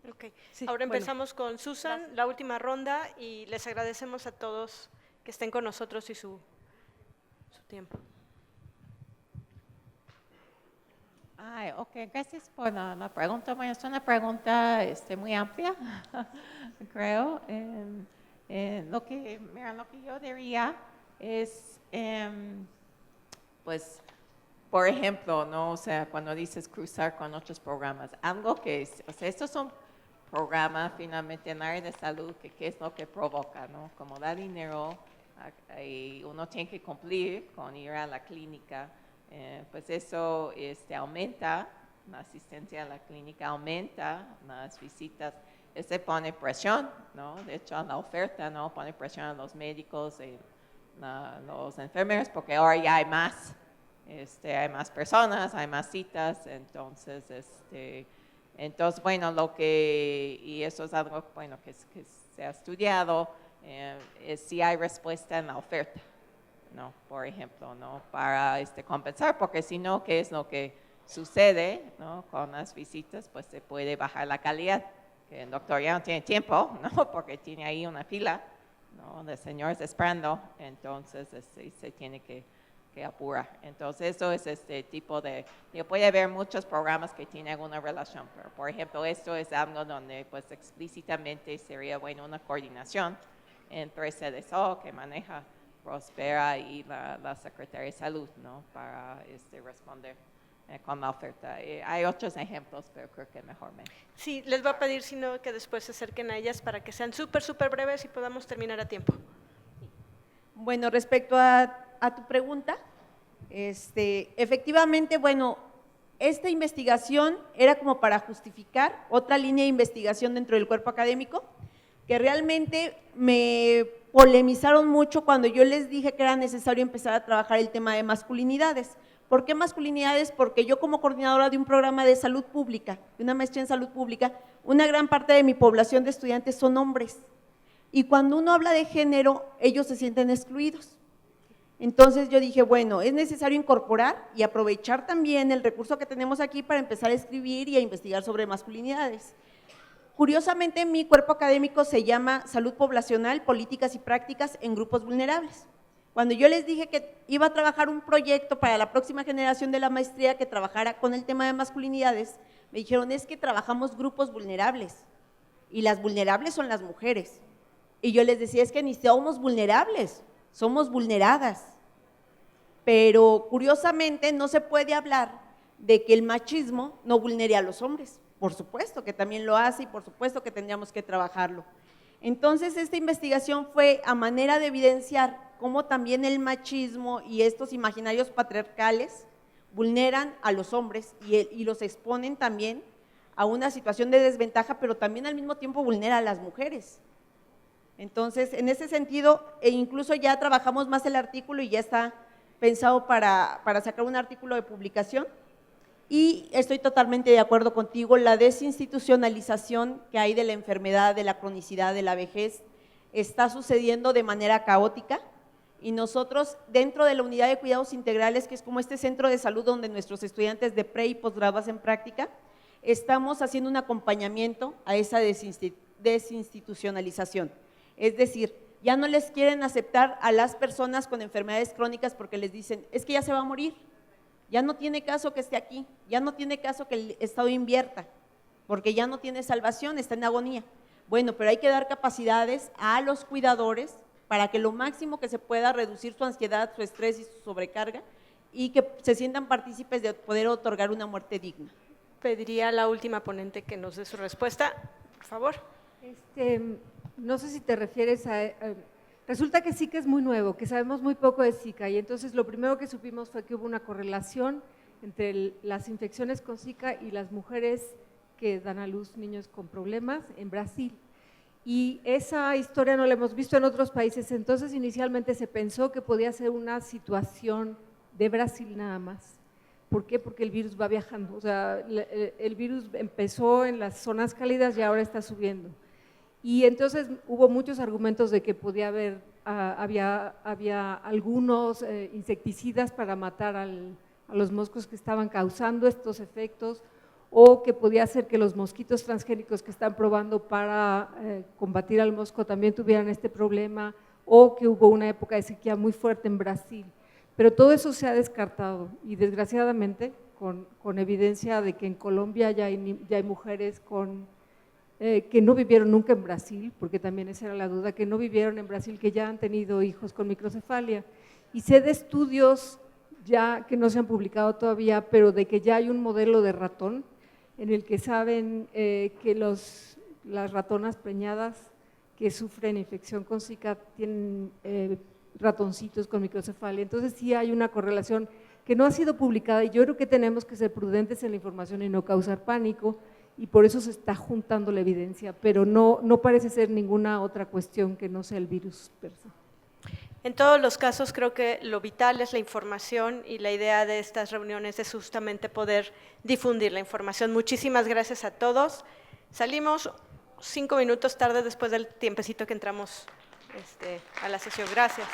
Okay. Sí, Ahora bueno. empezamos con Susan, la última ronda, y les agradecemos a todos que estén con nosotros y su tiempo. Ay, ok, gracias por la pregunta. Bueno, es una pregunta muy amplia, creo. Lo que yo diría es, Pues, por ejemplo, ¿no? O sea, cuando dices cruzar con otros programas, algo que es, o sea, estos son programas finalmente en área de salud, que qué es lo que provoca, ¿no? Como da dinero y uno tiene que cumplir con ir a la clínica, pues eso aumenta la asistencia a la clínica, aumenta las visitas, pone presión, ¿no? De hecho, a la oferta, ¿no? Pone presión a los médicos, los enfermeros, porque ahora ya hay más. Hay más personas, hay más citas, entonces, bueno, y eso es algo, bueno, que se ha estudiado, es si hay respuesta en la oferta, ¿no? Por ejemplo, ¿no? Para compensar, porque si no, ¿qué es lo que sucede, ¿no? Con las visitas? Pues se puede bajar la calidad, que el doctor ya no tiene tiempo, ¿no? Porque tiene ahí una fila, ¿no? De señores esperando, entonces se tiene que apurar. Entonces, eso es tipo de, puede haber muchos programas que tienen alguna relación, pero por ejemplo, esto es algo donde pues explícitamente sería bueno una coordinación entre CDSO, que maneja Prospera, y la Secretaría de Salud, ¿no? Para responder con la oferta. Hay otros ejemplos, pero creo que mejor me... Sí, les voy a pedir, si no, que después se acerquen a ellas para que sean súper breves y podamos terminar a tiempo. Bueno, respecto a tu pregunta, efectivamente, bueno, esta investigación era como para justificar otra línea de investigación dentro del cuerpo académico, que realmente me polemizaron mucho cuando yo les dije que era necesario empezar a trabajar el tema de masculinidades. ¿Por qué masculinidades? Porque yo, como coordinadora de un programa de salud pública, de una maestría en salud pública, una gran parte de mi población de estudiantes son hombres, y cuando uno habla de género, ellos se sienten excluidos. Entonces yo dije, bueno, es necesario incorporar y aprovechar también el recurso que tenemos aquí para empezar a escribir y a investigar sobre masculinidades. Curiosamente, mi cuerpo académico se llama Salud Poblacional, Políticas y Prácticas en Grupos Vulnerables. Cuando yo les dije que iba a trabajar un proyecto para la próxima generación de la maestría que trabajara con el tema de masculinidades, me dijeron, es que trabajamos grupos vulnerables, y las vulnerables son las mujeres. Y yo les decía, es que ni somos vulnerables, somos vulneradas. Pero curiosamente no se puede hablar de que el machismo no vulnere a los hombres. Por supuesto que también lo hace, y por supuesto que tendríamos que trabajarlo. Entonces, esta investigación fue a manera de evidenciar cómo también el machismo y estos imaginarios patriarcales vulneran a los hombres y los exponen también a una situación de desventaja, pero también al mismo tiempo vulnera a las mujeres. Entonces, en ese sentido, incluso ya trabajamos más el artículo y ya está pensado para sacar un artículo de publicación. Y estoy totalmente de acuerdo contigo, la desinstitucionalización que hay de la enfermedad, de la cronicidad, de la vejez, está sucediendo de manera caótica y nosotros dentro de la unidad de cuidados integrales, que es como este centro de salud donde nuestros estudiantes de pre y posgrado hacen práctica, estamos haciendo un acompañamiento a esa desinstitucionalización. Es decir, ya no les quieren aceptar a las personas con enfermedades crónicas porque les dicen, es que ya se va a morir, ya no tiene caso que esté aquí, ya no tiene caso que el Estado invierta, porque ya no tiene salvación, está en agonía. Bueno, pero hay que dar capacidades a los cuidadores para que lo máximo que se pueda reducir su ansiedad, su estrés y su sobrecarga y que se sientan partícipes de poder otorgar una muerte digna. Pediría a la última ponente que nos dé su respuesta, por favor. No sé si te refieres a… resulta que Zika es muy nuevo, que sabemos muy poco de Zika y entonces lo primero que supimos fue que hubo una correlación entre las infecciones con Zika y las mujeres que dan a luz niños con problemas en Brasil. Y esa historia no la hemos visto en otros países, entonces inicialmente se pensó que podía ser una situación de Brasil nada más. ¿Por qué? Porque el virus va viajando, o sea, el virus empezó en las zonas cálidas y ahora está subiendo. Y entonces hubo muchos argumentos de que podía haber, había algunos insecticidas para matar a los moscos que estaban causando estos efectos, o que podía ser que los mosquitos transgénicos que están probando para combatir al mosco también tuvieran este problema, o que hubo una época de sequía muy fuerte en Brasil. Pero todo eso se ha descartado y desgraciadamente con evidencia de que en Colombia ya hay mujeres que no vivieron nunca en Brasil, porque también esa era la duda, que no vivieron en Brasil, que ya han tenido hijos con microcefalia. Y sé de estudios ya que no se han publicado todavía, pero de que ya hay un modelo de ratón en el que saben que las ratonas preñadas que sufren infección con Zika tienen ratoncitos con microcefalia. Entonces sí hay una correlación que no ha sido publicada y yo creo que tenemos que ser prudentes en la información y no causar pánico y por eso se está juntando la evidencia, pero no parece ser ninguna otra cuestión que no sea el virus per se. En todos los casos creo que lo vital es la información y la idea de estas reuniones es justamente poder difundir la información. Muchísimas gracias a todos. Salimos 5 minutos tarde después del tiempecito que entramos a la sesión. Gracias.